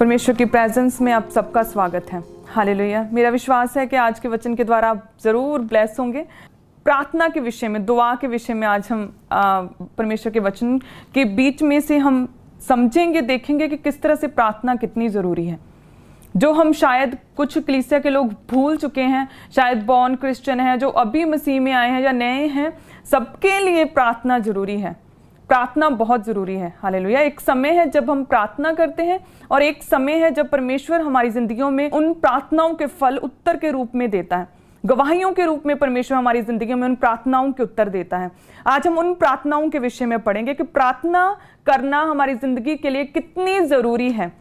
परमेश्वर की प्रेजेंस में आप सबका स्वागत है। हालेलुया। मेरा विश्वास है कि आज के वचन के द्वारा आप ज़रूर ब्लेस होंगे। प्रार्थना के विषय में, दुआ के विषय में आज हम परमेश्वर के वचन के बीच में से हम समझेंगे, देखेंगे कि किस तरह से प्रार्थना कितनी ज़रूरी है, जो हम शायद कुछ कलीसिया के लोग भूल चुके हैं, शायद बॉर्न क्रिश्चियन हैं, जो अभी मसीह में आए हैं या नए हैं, सबके लिए प्रार्थना ज़रूरी है। प्रार्थना बहुत ज़रूरी है। हालेलुया। एक समय है जब हम प्रार्थना करते हैं और एक समय है जब परमेश्वर हमारी ज़िंदगियों में उन प्रार्थनाओं के फल उत्तर के रूप में देता है। गवाहियों के रूप में परमेश्वर हमारी ज़िंदगी में उन प्रार्थनाओं के उत्तर देता है। आज हम उन प्रार्थनाओं के विषय में पढ़ेंगे कि प्रार्थना करना हमारी ज़िंदगी के लिए कितनी ज़रूरी है।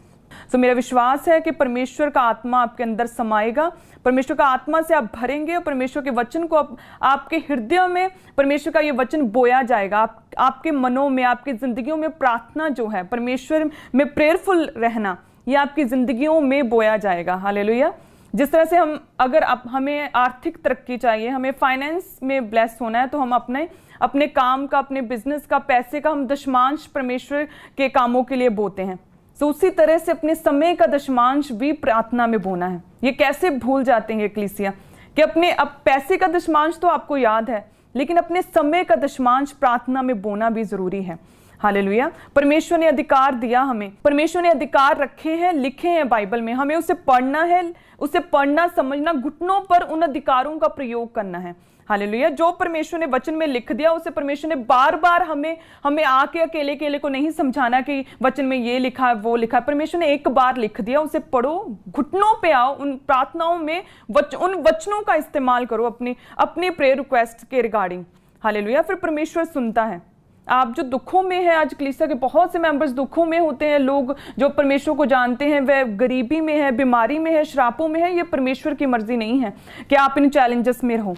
तो मेरा विश्वास है कि परमेश्वर का आत्मा आपके अंदर समाएगा, परमेश्वर का आत्मा से आप भरेंगे और परमेश्वर के वचन को आपके हृदय में परमेश्वर का ये वचन बोया जाएगा। आपके मनों में, आपकी जिंदगियों में प्रार्थना जो है, परमेश्वर में प्रेयरफुल रहना, ये आपकी जिंदगियों में बोया जाएगा। हालेलुया। जिस तरह से हमें आर्थिक तरक्की चाहिए, हमें फाइनेंस में ब्लेस होना है, तो हम अपने काम का, अपने बिजनेस का, पैसे का हम दशमांश परमेश्वर के कामों के लिए बोते हैं। तो उसी तरह से अपने समय का दशमांश भी प्रार्थना में बोना है। ये कैसे भूल जाते हैं कलीसिया कि अब पैसे का दशमांश तो आपको याद है, लेकिन अपने समय का दशमांश प्रार्थना में बोना भी जरूरी है। हालेलुया। परमेश्वर ने अधिकार दिया हमें, परमेश्वर ने अधिकार रखे हैं, लिखे हैं बाइबल में। हमें उसे पढ़ना है, उसे पढ़ना, समझना, घुटनों पर उन अधिकारों का प्रयोग करना है। हालेलुया। जो परमेश्वर ने वचन में लिख दिया, उसे परमेश्वर ने बार बार हमें आके अकेले को नहीं समझाना कि वचन में ये लिखा है, वो लिखा है। परमेश्वर ने एक बार लिख दिया, उसे पढ़ो, घुटनों पे आओ, उन प्रार्थनाओं में उन वचनों का इस्तेमाल करो अपनी प्रेयर रिक्वेस्ट के रिगार्डिंग। हालेलुया। फिर परमेश्वर सुनता है। आप जो दुखों में है, आज कलीसिया के बहुत से मेंबर्स दुखों में होते हैं, लोग जो परमेश्वर को जानते हैं वह गरीबी में है, बीमारी में है, श्रापों में है। ये परमेश्वर की मर्जी नहीं है कि आप इन चैलेंजेस में रहो।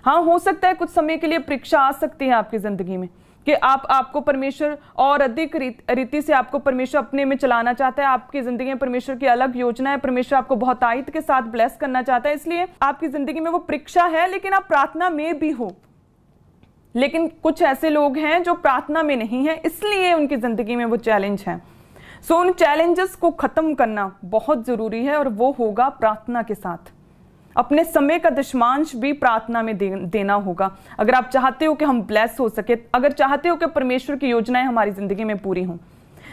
हाँ, हो सकता है कुछ समय के लिए परीक्षा आ सकती है आपकी जिंदगी में कि आपको परमेश्वर और अधिक रीति से आपको परमेश्वर अपने में चलाना चाहता है। आपकी जिंदगी में परमेश्वर की अलग योजना है, परमेश्वर आपको बहुत आयत के साथ ब्लेस करना चाहता है, इसलिए आपकी जिंदगी में वो परीक्षा है, लेकिन आप प्रार्थना में भी हो। लेकिन कुछ ऐसे लोग हैं जो प्रार्थना में नहीं है, इसलिए उनकी जिंदगी में वो चैलेंज है। सो उन चैलेंजेस को खत्म करना बहुत जरूरी है और वो होगा प्रार्थना के साथ। अपने समय का दशमांश भी प्रार्थना में देना होगा। अगर आप चाहते हो कि हम ब्लेस हो सके, अगर चाहते हो कि परमेश्वर की योजनाएं हमारी जिंदगी में पूरी हों।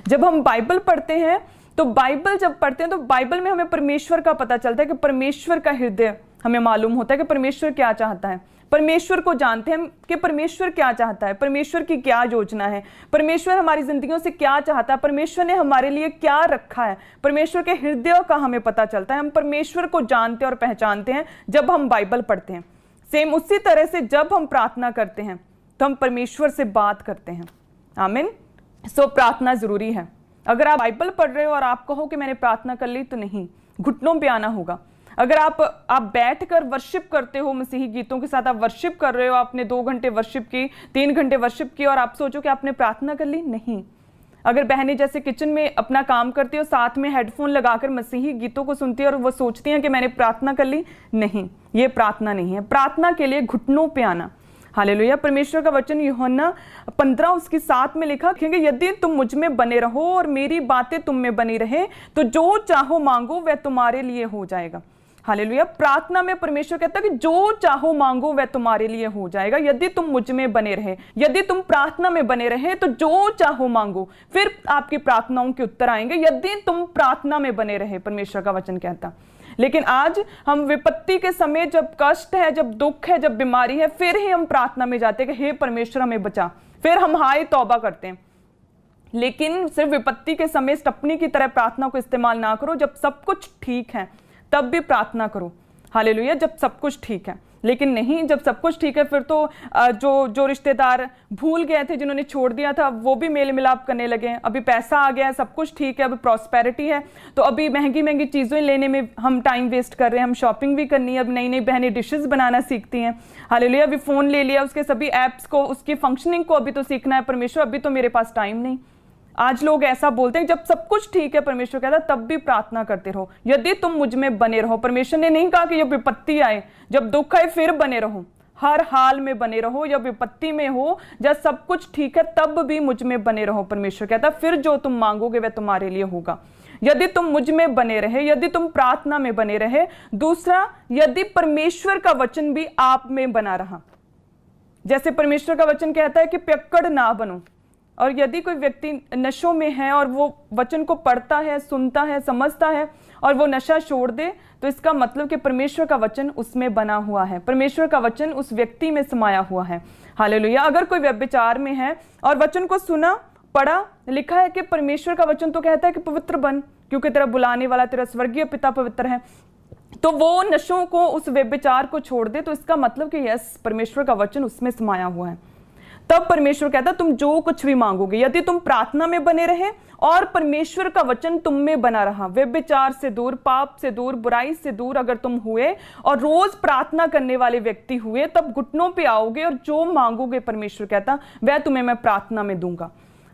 जब हम बाइबल पढ़ते हैं तो बाइबल में हमें परमेश्वर का पता चलता है कि परमेश्वर का हृदय हमें मालूम होता है कि परमेश्वर क्या चाहता है। परमेश्वर को जानते हैं कि परमेश्वर क्या चाहता है, परमेश्वर की क्या योजना है, परमेश्वर हमारी जिंदगियों से क्या चाहता है, परमेश्वर ने हमारे लिए क्या रखा है। परमेश्वर के हृदय का हमें पता चलता है। हम परमेश्वर को जानते और पहचानते हैं जब हम बाइबल पढ़ते हैं। सेम उसी तरह से जब हम प्रार्थना करते हैं तो हम परमेश्वर से बात करते हैं। आमीन। सो प्रार्थना जरूरी है। अगर आप बाइबल पढ़ रहे हो और आप कहो कि मैंने प्रार्थना कर ली, तो नहीं, घुटनों पे आना होगा। अगर आप बैठकर वर्शिप करते हो, मसीही गीतों के साथ आप वर्शिप कर रहे हो, आपने 2 घंटे वर्शिप की, 3 घंटे वर्शिप की, और आप सोचो कि आपने प्रार्थना कर ली, नहीं। अगर बहनें जैसे किचन में अपना काम करती हो, साथ में हेडफोन लगाकर मसीही गीतों को सुनती है और वो सोचती हैं कि मैंने प्रार्थना कर ली, नहीं, ये प्रार्थना नहीं है। प्रार्थना के लिए घुटनों पे आना। हालेलुया। परमेश्वर का वचन यूहन्ना 15:7 में लिखा कि यदि तुम मुझ में बने रहो और मेरी बातें तुम में बनी रहे, तो जो चाहो मांगो वह तुम्हारे लिए हो जाएगा। हालेलुया। प्रार्थना में परमेश्वर कहता है कि जो चाहो मांगो वह तुम्हारे लिए हो जाएगा, यदि तुम मुझ में बने रहे, यदि तुम प्रार्थना में बने रहे, तो जो चाहो मांगो, फिर आपकी प्रार्थनाओं के उत्तर आएंगे, यदि तुम प्रार्थना में बने रहे, परमेश्वर का वचन कहता। लेकिन आज हम विपत्ति के समय, जब कष्ट है, जब दुख है, जब बीमारी है, फिर ही हम प्रार्थना में जाते हैं कि हे परमेश्वर हमें बचा, फिर हम हाय तौबा करते हैं। लेकिन सिर्फ विपत्ति के समय स्टपनी की तरह प्रार्थना को इस्तेमाल ना करो। जब सब कुछ ठीक है तब भी प्रार्थना करो। हालेलुया। जब सब कुछ ठीक है, लेकिन नहीं, जब सब कुछ ठीक है फिर तो जो रिश्तेदार भूल गए थे, जिन्होंने छोड़ दिया था, वो भी मेल मिलाप करने लगे। अभी पैसा आ गया है, सब कुछ ठीक है, अभी प्रॉस्पेरिटी है, तो अभी महंगी महंगी चीज़ें लेने में हम टाइम वेस्ट कर रहे हैं। हम शॉपिंग भी करनी है, अब नई नई बहनें डिशेस बनाना सीखती हैं। हालेलुया। अभी फ़ोन ले लिया, उसके सभी ऐप्स को, उसकी फंक्शनिंग को अभी तो सीखना है। परमेश्वर अभी तो मेरे पास टाइम नहीं। आज लोग ऐसा बोलते हैं। जब सब कुछ ठीक है, परमेश्वर कहता है तब भी प्रार्थना करते रहो, यदि तुम मुझ में बने रहो। परमेश्वर ने नहीं कहा कि जब विपत्ति आए, जब दुख आए फिर बने रहो। हर हाल में बने रहो, या विपत्ति में हो, जब सब कुछ ठीक है तब भी मुझ में बने रहो। परमेश्वर कहता फिर जो तुम मांगोगे वह तुम्हारे लिए होगा। यदि तुम मुझ में बने रहे, यदि तुम प्रार्थना में बने रहे। दूसरा, यदि परमेश्वर का वचन भी आप में बना रहा। जैसे परमेश्वर का वचन कहता है कि पियक्कड़ ना बनो। और यदि कोई व्यक्ति नशों में है और वो वचन को पढ़ता है, सुनता है, समझता है और वो नशा छोड़ दे, तो इसका मतलब कि परमेश्वर का वचन उसमें बना हुआ है, परमेश्वर का वचन उस व्यक्ति में समाया हुआ है। हालेलुया। अगर कोई व्यभिचार में है और वचन को सुना, पढ़ा, लिखा है कि परमेश्वर का वचन तो कहता है कि पवित्र बन क्योंकि तेरा बुलाने वाला तेरा स्वर्गीय पिता पवित्र है, तो वो नशों को, उस व्यभिचार को छोड़ दे, तो इसका मतलब कि यस, परमेश्वर का वचन उसमें समाया हुआ है। तब परमेश्वर कहता तुम जो कुछ भी मांगोगे, यदि तुम प्रार्थना में बने रहे और परमेश्वर का वचन तुम में बना रहा, व्यभिचार से दूर, पाप से दूर, बुराई से दूर अगर तुम हुए और रोज प्रार्थना करने वाले व्यक्ति हुए, तब घुटनों पे आओगे और जो मांगोगे परमेश्वर कहता वह तुम्हें मैं प्रार्थना में दूंगा।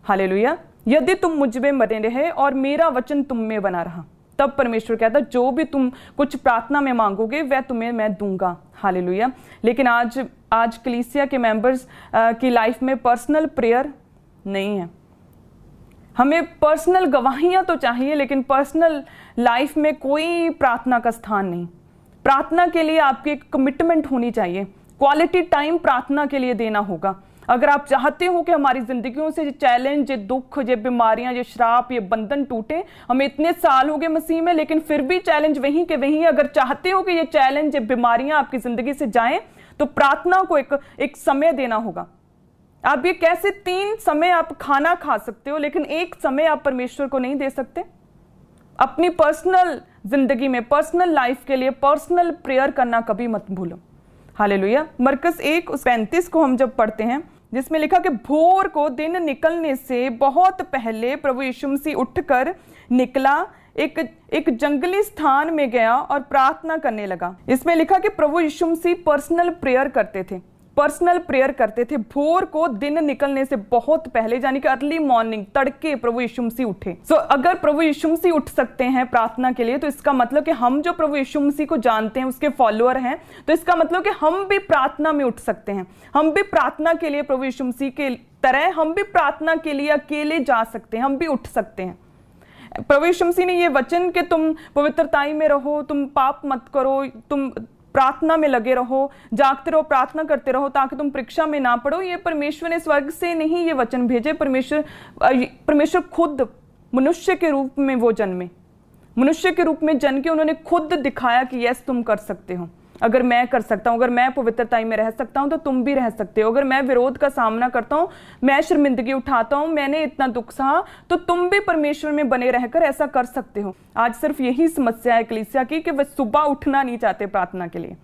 हालेलुया। यदि तुम मुझ में बने रहे और मेरा वचन तुम में बना रहा, तब परमेश्वर कहता जो भी तुम कुछ प्रार्थना में मांगोगे वह तुम्हें मैं दूंगा। हालेलुया। लेकिन आज कलीसिया के मेंबर्स की लाइफ में पर्सनल प्रेयर नहीं है। हमें पर्सनल गवाहियां तो चाहिए, लेकिन पर्सनल लाइफ में कोई प्रार्थना का स्थान नहीं। प्रार्थना के लिए आपकी एक कमिटमेंट होनी चाहिए, क्वालिटी टाइम प्रार्थना के लिए देना होगा। अगर आप चाहते हो कि हमारी जिंदगियों से ये चैलेंज, ये दुख, ये बीमारियां, ये श्राप, ये बंधन टूटे, हमें इतने साल हो गए मसीह में लेकिन फिर भी चैलेंज वहीं के वहीं, अगर चाहते हो कि ये चैलेंज, ये बीमारियां आपकी जिंदगी से जाएं, तो प्रार्थना को एक समय देना होगा। आप ये कैसे 3 समय आप खाना खा सकते हो लेकिन एक समय आप परमेश्वर को नहीं दे सकते? अपनी पर्सनल जिंदगी में, पर्सनल लाइफ के लिए पर्सनल प्रेयर करना कभी मत भूलो। हालेलुया। मरकस 1:35 को हम जब पढ़ते हैं, जिसमें लिखा कि भोर को दिन निकलने से बहुत पहले प्रभु यीशु मसीह उठकर निकला, एक जंगली स्थान में गया और प्रार्थना करने लगा। इसमें लिखा कि प्रभु यीशु मसीह पर्सनल प्रेयर करते थे, पर्सनल प्रेयर करते थे। भोर को दिन निकलने से बहुत पहले, यानी कि अर्ली मॉर्निंग, तड़के प्रभु यीशु मसीह उठे। अगर प्रभु यीशु मसीह उठ सकते हैं प्रार्थना के लिए, तो इसका मतलब कि हम जो प्रभु यीशु मसीह को जानते हैं, उसके फॉलोअर हैं, तो इसका मतलब कि हम भी प्रार्थना में उठ सकते हैं। हम भी प्रार्थना के लिए प्रभु यीशु मसीह के तरह हम भी प्रार्थना के लिए अकेले जा सकते हैं, हम भी उठ सकते हैं। प्रभु यीशु मसीह ने ये वचन कि तुम पवित्रताई में रहो, तुम पाप मत करो, तुम प्रार्थना में लगे रहो, जागते रहो, प्रार्थना करते रहो ताकि तुम परीक्षा में ना पड़ो, ये परमेश्वर ने स्वर्ग से नहीं ये वचन भेजे। परमेश्वर खुद मनुष्य के रूप में वो जन्मे, मनुष्य के रूप में जन्म के उन्होंने खुद दिखाया कि यस, तुम कर सकते हो। अगर मैं कर सकता हूं, अगर मैं पवित्रताई में रह सकता हूं, तो तुम भी रह सकते हो। अगर मैं विरोध का सामना करता हूं, मैं शर्मिंदगी उठाता हूं, मैंने इतना दुख सहा, तो तुम भी परमेश्वर में बने रहकर ऐसा कर सकते हो। आज सिर्फ यही समस्या है कलीसिया की कि वे सुबह उठना नहीं चाहते प्रार्थना के लिए।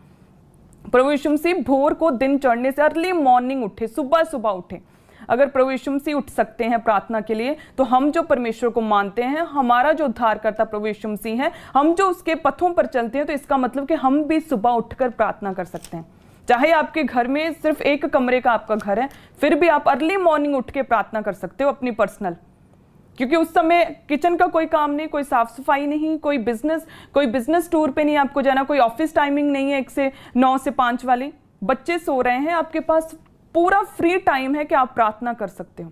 प्रभु यीशु मसीह भोर को दिन चढ़ने से अर्ली मॉर्निंग उठे, सुबह सुबह उठे। अगर प्रभु यीशु मसीह उठ सकते हैं प्रार्थना के लिए, तो हम जो परमेश्वर को मानते हैं, हमारा जो उद्धारकर्ता प्रभु यीशु मसीह है, हम जो उसके पथों पर चलते हैं, तो इसका मतलब कि हम भी सुबह उठकर प्रार्थना कर सकते हैं। चाहे आपके घर में सिर्फ 1 कमरे का आपका घर है, फिर भी आप अर्ली मॉर्निंग उठ के प्रार्थना कर सकते हो अपनी पर्सनल, क्योंकि उस समय किचन का कोई काम नहीं, कोई साफ सफाई नहीं, कोई बिजनेस टूर पे नहीं आपको जाना, कोई ऑफिस टाइमिंग नहीं है 1 से 9 से 5 वाली, बच्चे सो रहे हैं, आपके पास पूरा फ्री टाइम है कि आप प्रार्थना कर सकते हो।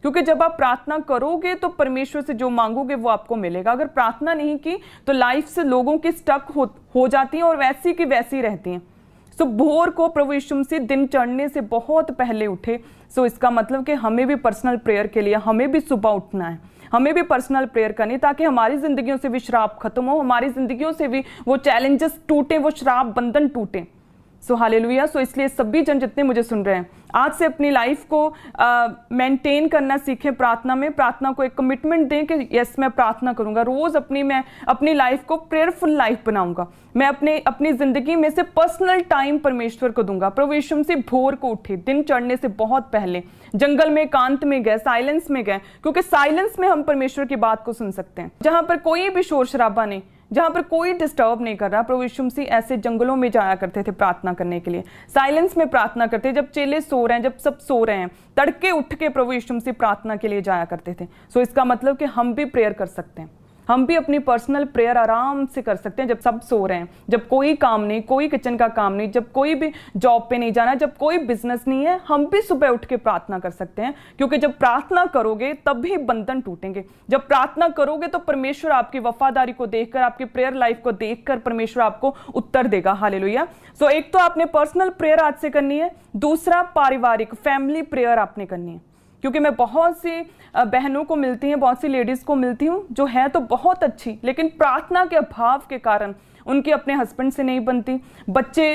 क्योंकि जब आप प्रार्थना करोगे तो परमेश्वर से जो मांगोगे वो आपको मिलेगा। अगर प्रार्थना नहीं की तो लाइफ से लोगों की स्टक हो जाती हैं और वैसी की वैसी रहती हैं। सो भोर को प्रभु यीशु मसीह दिन चढ़ने से बहुत पहले उठे। सो इसका मतलब कि हमें भी पर्सनल प्रेयर के लिए हमें भी सुबह उठना है, हमें भी पर्सनल प्रेयर करनी, ताकि हमारी जिंदगियों से भी श्राप खत्म हो, हमारी जिंदगियों से भी वो चैलेंजेस टूटे, वो श्राप बंधन टूटे। सो हालेलुया। सो इसलिए सभी जन जितने मुझे सुन रहे हैं, आज से अपनी लाइफ को मेंटेन करना सीखें प्रार्थना में। प्रार्थना को एक कमिटमेंट दें कि यस, मैं प्रार्थना करूंगा रोज, मैं अपनी लाइफ को प्रेयरफुल लाइफ बनाऊंगा, मैं अपनी जिंदगी में से पर्सनल टाइम परमेश्वर को दूंगा। प्रभु यीशु मसीह भोर को उठे, दिन चढ़ने से बहुत पहले जंगल में एकांत में गए, साइलेंस में गए, क्योंकि साइलेंस में हम परमेश्वर की बात को सुन सकते हैं, जहां पर कोई भी शोर शराबा नहीं, जहां पर कोई डिस्टर्ब नहीं कर रहा। प्रभु यीशु मसीह ऐसे जंगलों में जाया करते थे प्रार्थना करने के लिए, साइलेंस में प्रार्थना करते, जब चेले सो रहे हैं, जब सब सो रहे हैं, तड़के उठ के प्रभु यीशु मसीह प्रार्थना के लिए जाया करते थे। सो इसका मतलब कि हम भी प्रेयर कर सकते हैं, हम भी अपनी पर्सनल प्रेयर आराम से कर सकते हैं जब सब सो रहे हैं, जब कोई काम नहीं, कोई किचन का काम नहीं, जब कोई भी जॉब पे नहीं जाना, जब कोई बिजनेस नहीं है, हम भी सुबह उठ के प्रार्थना कर सकते हैं। क्योंकि जब प्रार्थना करोगे तभी बंधन टूटेंगे। जब प्रार्थना करोगे तो परमेश्वर आपकी वफादारी को देखकर, आपकी प्रेयर लाइफ को देखकर परमेश्वर आपको उत्तर देगा। हालेलुया। सो एक तो आपने पर्सनल प्रेयर आज से करनी है, दूसरा पारिवारिक फैमिली प्रेयर आपने करनी है। क्योंकि मैं बहुत सी बहनों को मिलती हैं, बहुत सी लेडीज़ को मिलती हूँ जो है तो बहुत अच्छी, लेकिन प्रार्थना के अभाव के कारण उनकी अपने हस्बैंड से नहीं बनती। बच्चे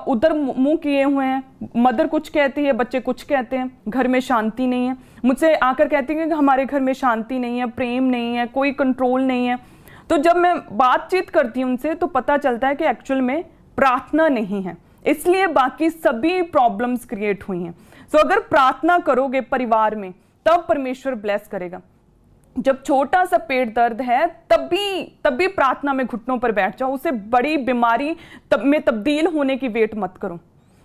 उधर मुंह किए हुए हैं, मदर कुछ कहती है, बच्चे कुछ कहते हैं, घर में शांति नहीं है। मुझसे आकर कहती हैं कि हमारे घर में शांति नहीं है, प्रेम नहीं है, कोई कंट्रोल नहीं है। तो जब मैं बातचीत करती हूँ उनसे तो पता चलता है कि एक्चुअल में प्रार्थना नहीं है, इसलिए बाकी सभी प्रॉब्लम्स क्रिएट हुई हैं। तो अगर प्रार्थना करोगे परिवार में तब परमेश्वर ब्लेस करेगा। जब छोटा सा पेट दर्द है तभी प्रार्थना में घुटनों पर बैठ जाओ, उसे बड़ी बीमारी में तब्दील होने की वेट मत करो।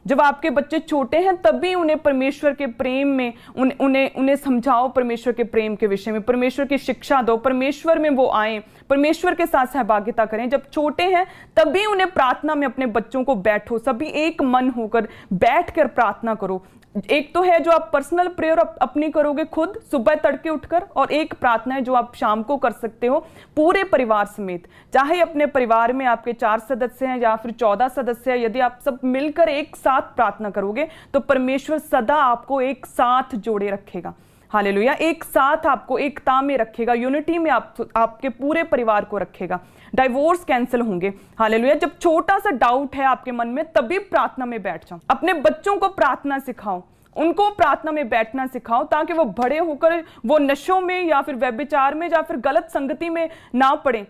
जब आपके बच्चे छोटे हैं तभी उन्हें परमेश्वर के प्रेम में उन्हें समझाओ, परमेश्वर के प्रेम के विषय में परमेश्वर की शिक्षा दो, परमेश्वर में वो आए, परमेश्वर के साथ सहभागिता करें। जब छोटे हैं तभी उन्हें प्रार्थना में अपने बच्चों को बैठो, सभी एक मन होकर बैठकर प्रार्थना करो। एक तो है जो आप पर्सनल प्रेयर अपनी करोगे खुद सुबह तड़के उठकर, और एक प्रार्थना है जो आप शाम को कर सकते हो पूरे परिवार समेत। चाहे अपने परिवार में आपके 4 सदस्य हैं या फिर 14 सदस्य हैं, यदि आप सब मिलकर एक साथ प्रार्थना करोगे तो परमेश्वर सदा आपको एक साथ जोड़े रखेगा। हालेलुया। एक साथ आपको एकता में रखेगा, यूनिटी में आपके पूरे परिवार को रखेगा। डाइवोर्स कैंसिल होंगे। हालेलुया। जब छोटा सा डाउट है आपके मन में तभी प्रार्थना में बैठ जाओ। अपने बच्चों को प्रार्थना सिखाओ, उनको प्रार्थना में बैठना सिखाओ, ताकि वो बड़े होकर वो नशों में या फिर व्यभिचार में या फिर गलत संगति में ना पड़े।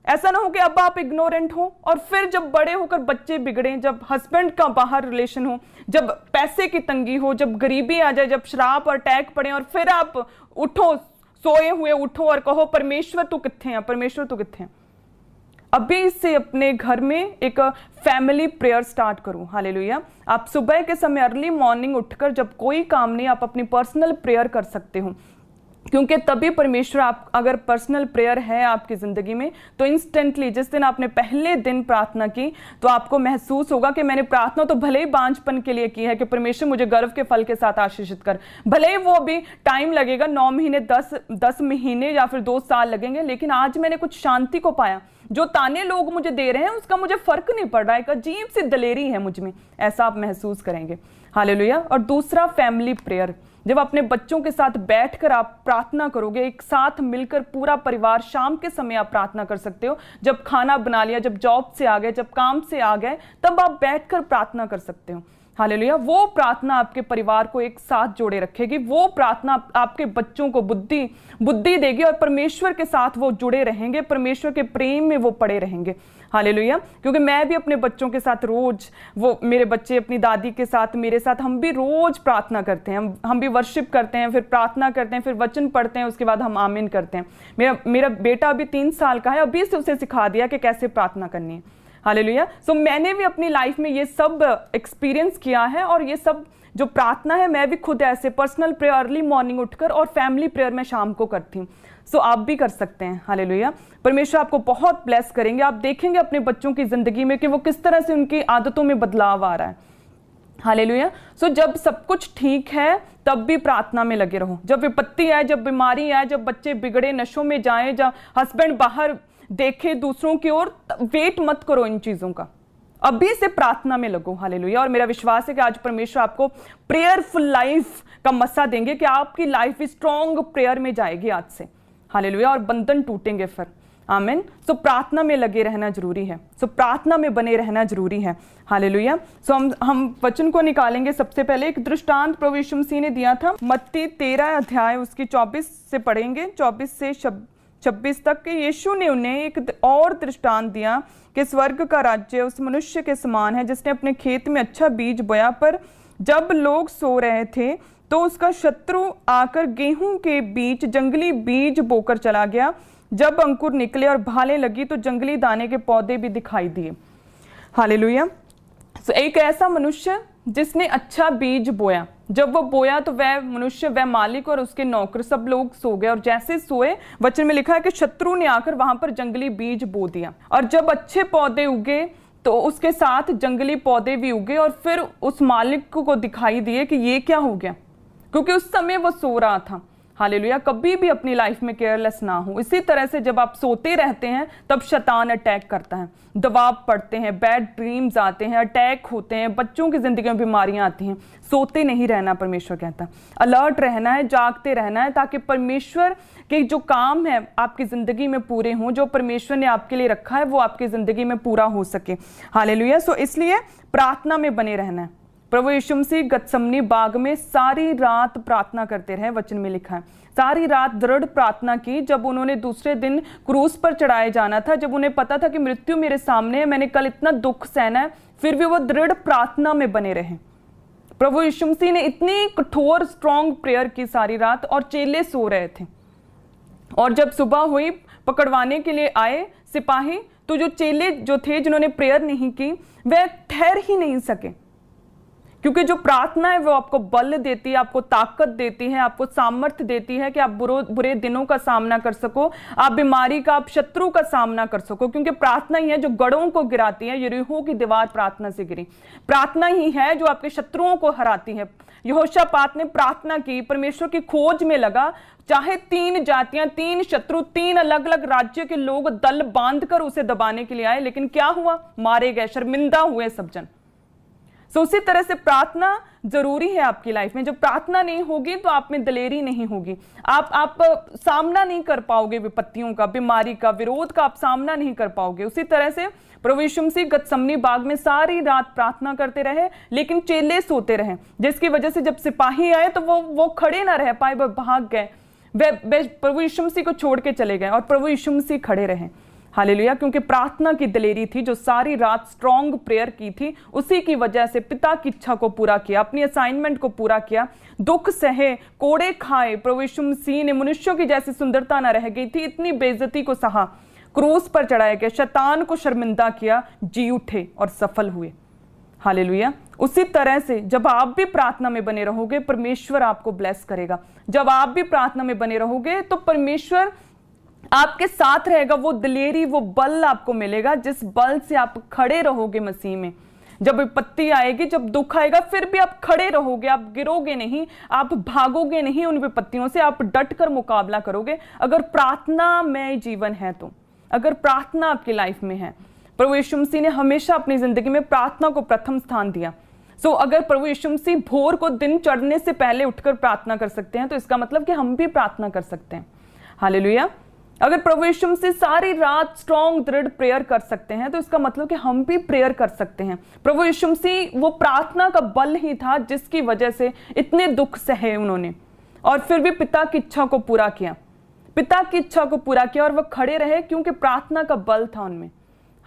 ऐसा ना हो कि अब आप इग्नोरेंट हो और फिर जब बड़े होकर बच्चे बिगड़े, जब हस्बैंड का बाहर रिलेशन हो, जब पैसे की तंगी हो, जब गरीबी आ जाए, जब शराब और अटैक पड़े और फिर आप उठो, सोए हुए उठो और कहो परमेश्वर तू कित्थे है, परमेश्वर तू कित्थे है। अभी से अपने घर में एक फैमिली प्रेयर स्टार्ट करो। हालेलुया। आप सुबह के समय अर्ली मॉर्निंग उठकर जब कोई काम नहीं, आप अपनी पर्सनल प्रेयर कर सकते हो, क्योंकि तभी परमेश्वर, आप अगर पर्सनल प्रेयर है आपकी जिंदगी में तो इंस्टेंटली जिस दिन आपने पहले दिन प्रार्थना की तो आपको महसूस होगा कि मैंने प्रार्थना तो भले ही बांझपन के लिए की है कि परमेश्वर मुझे गर्व के फल के साथ आशीषित कर, भले ही वो अभी टाइम लगेगा, 9 महीने 10 महीने या फिर 2 साल लगेंगे, लेकिन आज मैंने कुछ शांति को पाया। जो ताने लोग मुझे दे रहे हैं उसका मुझे फर्क नहीं पड़ रहा है, एक अजीब सी दलेरी है मुझ में, ऐसा आप महसूस करेंगे। हालेलुया। और दूसरा फैमिली प्रेयर, जब अपने बच्चों के साथ बैठकर आप प्रार्थना करोगे, एक साथ मिलकर पूरा परिवार, शाम के समय आप प्रार्थना कर सकते हो। जब खाना बना लिया, जब जॉब से आ गए, जब काम से आ गए, तब आप बैठकर प्रार्थना कर सकते हो। हालेलुया। वो प्रार्थना आपके परिवार को एक साथ जोड़े रखेगी, वो प्रार्थना आपके बच्चों को बुद्धि देगी और परमेश्वर के साथ वो जुड़े रहेंगे, परमेश्वर के प्रेम में वो पड़े रहेंगे। हालेलुया। क्योंकि मैं भी अपने बच्चों के साथ रोज, वो मेरे बच्चे अपनी दादी के साथ, मेरे साथ, हम भी रोज प्रार्थना करते हैं, हम भी वर्शिप करते हैं, फिर प्रार्थना करते हैं, फिर वचन पढ़ते हैं, उसके बाद हम आमीन करते हैं। मेरा बेटा अभी 3 साल का है, अभी से उसे सिखा दिया कि कैसे प्रार्थना करनी है। हालेलुया। सो मैंने भी अपनी लाइफ में ये सब एक्सपीरियंस किया है, और ये सब जो प्रार्थना है मैं भी खुद ऐसे पर्सनल प्रेयर अर्ली मॉर्निंग उठकर और फैमिली प्रेयर मैं शाम को करती हूँ। सो आप भी कर सकते हैं। हालेलुया। परमेश्वर आपको बहुत ब्लेस करेंगे। आप देखेंगे अपने बच्चों की जिंदगी में कि वो किस तरह से उनकी आदतों में बदलाव आ रहा है। हालेलुया। सो जब सब कुछ ठीक है तब भी प्रार्थना में लगे रहो। जब विपत्ति आए, जब बीमारी आए, जब बच्चे बिगड़े, नशों में जाए, जब हस्बैंड बाहर देखे दूसरों की ओर, वेट मत करो इन चीजों का, अभी से प्रार्थना में लगो। हालेलुया। और मेरा विश्वास है कि आज परमेश्वर आपको प्रेयरफुल लाइफ का मसा देंगे कि आपकी लाइफ स्ट्रॉन्ग प्रेयर में जाएगी आज से। हालेलुया। और बंधन टूटेंगे फिर। आमीन। सो प्रार्थना में लगे रहना जरूरी है, सो प्रार्थना में बने रहना जरूरी है। हालेलुया। सो हम वचन को निकालेंगे। सबसे पहले एक दृष्टांत प्रभु यीशु मसीह ने दिया था, मत्ती 13 अध्याय उसकी 24 से पढ़ेंगे, 24 से 26 तक के। यीशु ने उन्हें एक और दृष्टांत दिया कि स्वर्ग का राज्य उस मनुष्य के समान है जिसने अपने खेत में अच्छा बीज बोया, पर जब लोग सो रहे थे तो उसका शत्रु आकर गेहूं के बीच जंगली बीज बोकर चला गया। जब अंकुर निकले और भालें लगी तो जंगली दाने के पौधे भी दिखाई दिए। हालेलुया। एक ऐसा मनुष्य जिसने अच्छा बीज बोया, जब वो बोया तो वह मनुष्य, वह मालिक और उसके नौकर सब लोग सो गए, और जैसे सोए, वचन में लिखा है कि शत्रु ने आकर वहां पर जंगली बीज बो दिया, और जब अच्छे पौधे उगे तो उसके साथ जंगली पौधे भी उगे, और फिर उस मालिक को दिखाई दिए कि ये क्या हो गया, क्योंकि उस समय वो सो रहा था। हालेलुया। कभी भी अपनी लाइफ में केयरलेस ना हो। इसी तरह से जब आप सोते रहते हैं तब शैतान अटैक करता है, दबाव पड़ते हैं, बैड ड्रीम्स आते हैं, अटैक होते हैं, बच्चों की जिंदगी में बीमारियां आती हैं। सोते नहीं रहना, परमेश्वर कहता है, अलर्ट रहना है, जागते रहना है, ताकि परमेश्वर के जो काम है आपकी जिंदगी में पूरे हों, जो परमेश्वर ने आपके लिए रखा है वो आपकी जिंदगी में पूरा हो सके। हालेलुया। सो इसलिए प्रार्थना में बने रहना है। प्रभु यीशु मसीह गतसमनी बाग में सारी रात प्रार्थना करते रहे, वचन में लिखा है, सारी रात दृढ़ प्रार्थना की। जब उन्होंने दूसरे दिन क्रूस पर चढ़ाए जाना था, जब उन्हें पता था कि मृत्यु मेरे सामने है, मैंने कल इतना दुख सहना है, फिर भी वो दृढ़ प्रार्थना में बने रहे। प्रभु यीशु मसीह ने इतनी कठोर स्ट्रॉन्ग प्रेयर की सारी रात, और चेले सो रहे थे। और जब सुबह हुई, पकड़वाने के लिए आए सिपाही, तो जो चेले जो थे जिन्होंने प्रेयर नहीं की, वह ठहर ही नहीं सके, क्योंकि जो प्रार्थना है वो आपको बल देती है, आपको ताकत देती है, आपको सामर्थ्य देती है कि आप बुरे दिनों का सामना कर सको, आप बीमारी का, आप शत्रु का सामना कर सको, क्योंकि प्रार्थना ही है जो गढ़ों को गिराती है। यरीहो की दीवार प्रार्थना से गिरी। प्रार्थना ही है जो आपके शत्रुओं को हराती है। यहोशापात ने प्रार्थना की, परमेश्वर की खोज में लगा, चाहे 3 जातियां, 3 शत्रु, 3 अलग अलग राज्य के लोग दल बांधकर उसे दबाने के लिए आए, लेकिन क्या हुआ? मारे गए, शर्मिंदा हुए सब जन। तो उसी तरह से प्रार्थना जरूरी है आपकी लाइफ में। जब प्रार्थना नहीं होगी तो आप में दिलेरी नहीं होगी, आप सामना नहीं कर पाओगे विपत्तियों का, बीमारी का, विरोध का आप सामना नहीं कर पाओगे। उसी तरह से प्रभु यीशु मसीह गतसमनी बाग में सारी रात प्रार्थना करते रहे, लेकिन चेले सोते रहे, जिसकी वजह से जब सिपाही आए तो वो खड़े ना रह पाए, वह भाग गए, वे प्रभु यीशु मसीह को छोड़ के चले गए, और प्रभु यीशु मसीह खड़े रहे। हालेलुया। क्योंकि प्रार्थना की दिलेरी थी, जो सारी रात स्ट्रॉन्ग प्रेयर की थी, उसी की वजह से पिता की इच्छा को पूरा किया, अपनी असाइनमेंट को पूरा किया, दुख सहे, कोड़े खाए। प्रभु यीशु मसीह ने मनुष्यों की जैसी सुंदरता न रह गई थी, इतनी बेइज्जती को सहा, क्रूस पर चढ़ाया गया, शैतान को शर्मिंदा किया, जी उठे और सफल हुए। हालेलुया। उसी तरह से जब आप भी प्रार्थना में बने रहोगे, परमेश्वर आपको ब्लेस करेगा। जब आप भी प्रार्थना में बने रहोगे तो परमेश्वर आपके साथ रहेगा, वो दिलेरी, वो बल आपको मिलेगा, जिस बल से आप खड़े रहोगे मसीह में। जब विपत्ति आएगी, जब दुख आएगा, फिर भी आप खड़े रहोगे, आप गिरोगे नहीं, आप भागोगे नहीं उन विपत्तियों से, आप डट कर मुकाबला करोगे। अगर प्रार्थना में जीवन है तो, अगर प्रार्थना आपकी लाइफ में है, प्रभु यीशु मसीह ने हमेशा अपनी जिंदगी में प्रार्थना को प्रथम स्थान दिया। अगर प्रभु यीशु मसीह भोर को दिन चढ़ने से पहले उठकर प्रार्थना कर सकते हैं, तो इसका मतलब कि हम भी प्रार्थना कर सकते हैं। हालेलुया। अगर प्रभु यीशु मसीह सारी रात स्ट्रॉन्ग दृढ़ प्रेयर कर सकते हैं, तो इसका मतलब कि हम भी प्रेयर कर सकते हैं। प्रभु यीशु मसीह वो प्रार्थना का बल ही था जिसकी वजह से इतने दुख सहे उन्होंने, और फिर भी पिता की इच्छा को पूरा किया, पिता की इच्छा को पूरा किया, और वह खड़े रहे क्योंकि प्रार्थना का बल था उनमें।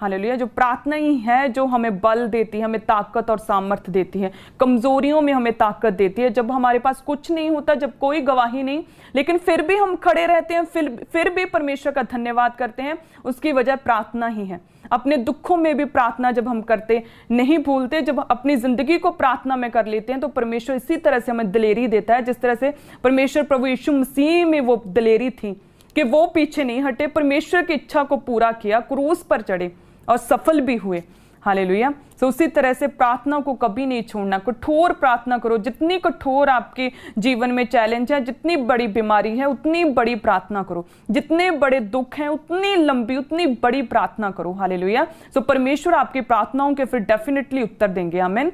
हालेलुया। जो प्रार्थना ही है जो हमें बल देती है, हमें ताकत और सामर्थ्य देती है, कमजोरियों में हमें ताकत देती है। जब हमारे पास कुछ नहीं होता, जब कोई गवाही नहीं, लेकिन फिर भी हम खड़े रहते हैं, फिर भी परमेश्वर का धन्यवाद करते हैं, उसकी वजह प्रार्थना ही है। अपने दुखों में भी प्रार्थना जब हम करते नहीं भूलते, जब अपनी जिंदगी को प्रार्थना में कर लेते हैं, तो परमेश्वर इसी तरह से हमें दिलेरी देता है, जिस तरह से परमेश्वर प्रभु यीशु मसीह में वो दिलेरी थी कि वो पीछे नहीं हटे, परमेश्वर की इच्छा को पूरा किया, क्रूस पर चढ़े और सफल भी हुए। हालेलुया। उसी तरह से प्रार्थना को कभी नहीं छोड़ना, कठोर प्रार्थना करो। जितनी कठोर आपके जीवन में चैलेंज है, जितनी बड़ी बीमारी है, उतनी बड़ी प्रार्थना करो। जितने बड़े दुख हैं, उतनी लंबी, उतनी बड़ी प्रार्थना करो। हालेलुया। परमेश्वर आपकी प्रार्थनाओं के फिर डेफिनेटली उत्तर देंगे। आमीन।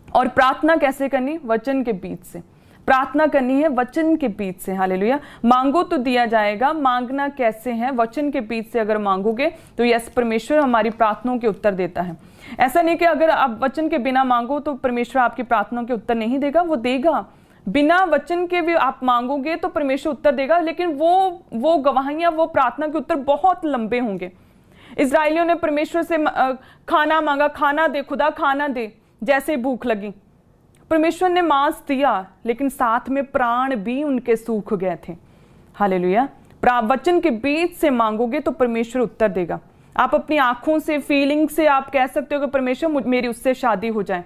और प्रार्थना कैसे करनी? वचन के बीच से प्रार्थना करनी है, वचन के बीच से। हालेलुया। मांगो तो दिया जाएगा। मांगना कैसे है? वचन के बीच से अगर मांगोगे तो यस, परमेश्वर हमारी प्रार्थनाओं के उत्तर देता है। ऐसा नहीं कि अगर आप वचन के बिना मांगो तो परमेश्वर आपकी प्रार्थनाओं के उत्तर नहीं देगा, वो देगा। बिना वचन के भी आप मांगोगे तो परमेश्वर उत्तर देगा, लेकिन वो गवाहियां, वो प्रार्थना के उत्तर बहुत लंबे होंगे। इस्राएलियों ने परमेश्वर से खाना मांगा, खाना दे खुदा, खाना दे, जैसे भूख लगी। परमेश्वर ने मांस दिया, लेकिन साथ में प्राण भी उनके सूख गए थे। हालेलुया। वचन के बीच से मांगोगे तो परमेश्वर उत्तर देगा। आप अपनी आंखों से, फीलिंग से आप कह सकते हो कि परमेश्वर मेरी उससे शादी हो जाए,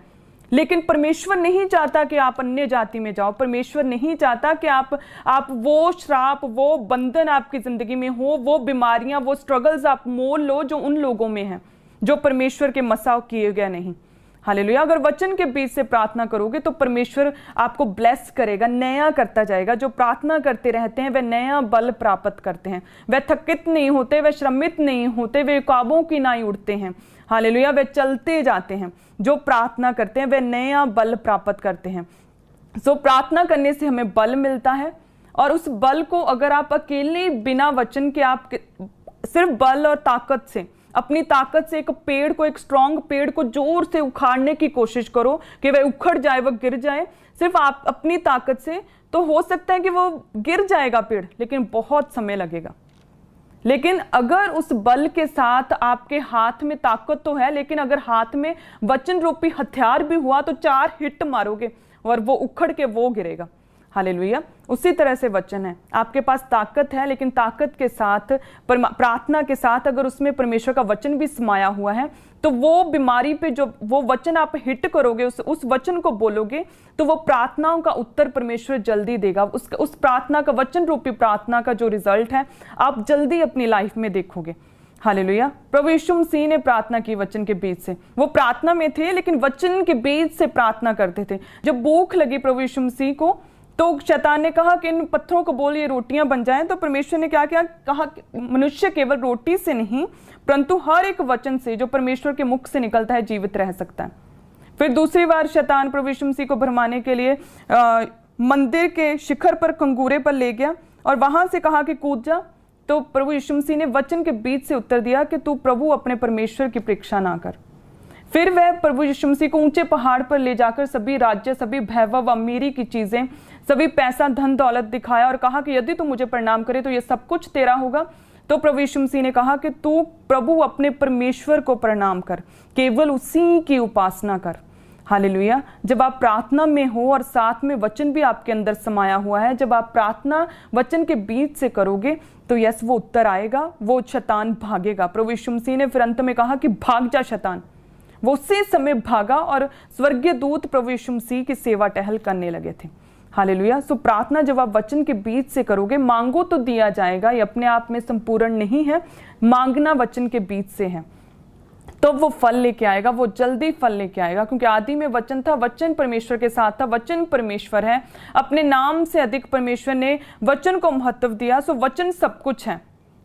लेकिन परमेश्वर नहीं चाहता कि आप अन्य जाति में जाओ। परमेश्वर नहीं चाहता कि आप वो श्राप, वो बंधन आपकी जिंदगी में हो, वो बीमारियां, वो स्ट्रगल्स आप मोल लो जो उन लोगों में हैं जो परमेश्वर के मसाव किए गए नहीं। हालेलुया। अगर वचन के बीच से प्रार्थना करोगे तो परमेश्वर आपको ब्लेस करेगा, नया करता जाएगा। जो प्रार्थना करते रहते हैं वे नया बल प्राप्त करते हैं, वे थकित नहीं होते, वे श्रमित नहीं होते, वे काबों की नाई उड़ते हैं। हालेलुया। वे चलते जाते हैं। जो प्रार्थना करते हैं वे नया बल प्राप्त करते हैं। सो प्रार्थना करने से हमें बल मिलता है, और उस बल को अगर आप अकेले बिना वचन के, आप सिर्फ बल और ताकत से, अपनी ताकत से एक पेड़ को, एक स्ट्रांग पेड़ को जोर से उखाड़ने की कोशिश करो कि वह उखड़ जाए, वह गिर जाए, सिर्फ आप अपनी ताकत से, तो हो सकता है कि वो गिर जाएगा पेड़, लेकिन बहुत समय लगेगा। लेकिन अगर उस बल के साथ आपके हाथ में ताकत तो है, लेकिन अगर हाथ में वचन रूपी हथियार भी हुआ तो 4 हिट मारोगे और वो उखड़ के वो गिरेगा। हालेलुया। उसी तरह से वचन है, आपके पास ताकत है, लेकिन ताकत के साथ, प्रार्थना के साथ अगर उसमें परमेश्वर का वचन भी समाया हुआ है, तो वो बीमारी पे जो वो वचन आप हिट करोगे, उस वचन को बोलोगे, तो वो प्रार्थनाओं का उत्तर परमेश्वर जल्दी देगा। उस प्रार्थना का, वचन रूपी प्रार्थना का जो रिजल्ट है, आप जल्दी अपनी लाइफ में देखोगे। हालेलुया। प्रभु यीशु मसीह ने प्रार्थना की वचन के बीच से। वो प्रार्थना में थे, लेकिन वचन के बीच से प्रार्थना करते थे। जब भूख लगी प्रभु यीशु मसीह को, तो शैतान ने कहा कि इन पत्थरों को बोल ये रोटियां बन जाएं। तो परमेश्वर ने क्या किया? कहा मनुष्य केवल रोटी से नहीं, परंतु हर एक वचन से जो परमेश्वर के मुख से निकलता है जीवित रह सकता है। फिर दूसरी बार शैतान प्रभु यीशु मसीह को भरमाने के लिए मंदिर के शिखर पर, कंगूरे पर ले गया और वहां से कहा कि कूद जा। तो प्रभु यीशु मसीह ने वचन के बीच से उत्तर दिया कि तू प्रभु अपने परमेश्वर की परीक्षा ना कर। फिर वह प्रभु यीशु मसीह को ऊंचे पहाड़ पर ले जाकर सभी राज्य, सभी वैभव, अमीरी की चीजें, सभी पैसा, धन दौलत दिखाया और कहा कि यदि तू मुझे प्रणाम करे तो ये सब कुछ तेरा होगा। तो प्रभु यीशु मसीह ने कहा कि तू प्रभु अपने परमेश्वर को प्रणाम कर, केवल उसी की उपासना कर। हालेलुया। जब आप प्रार्थना में हो और साथ में वचन भी आपके अंदर समाया हुआ है, जब आप प्रार्थना वचन के बीच से करोगे तो यस, वो उत्तर आएगा, वो शैतान भागेगा। प्रभु यीशु मसीह ने फिर अंत में कहा कि भाग जा शैतान। वो उसी समय भागा और स्वर्गीय दूत प्रभु यीशु मसीह की सेवा टहल करने लगे थे। हालेलुया। सो प्रार्थना जब आप वचन के बीच से करोगे, मांगो तो दिया जाएगा, ये अपने आप में संपूर्ण नहीं है, मांगना वचन के बीच से है, तो वो फल लेके आएगा, वो जल्दी फल लेके आएगा। क्योंकि आदि में वचन था, वचन परमेश्वर के साथ था, वचन परमेश्वर है। अपने नाम से अधिक परमेश्वर ने वचन को महत्व दिया। सो वचन सब कुछ है।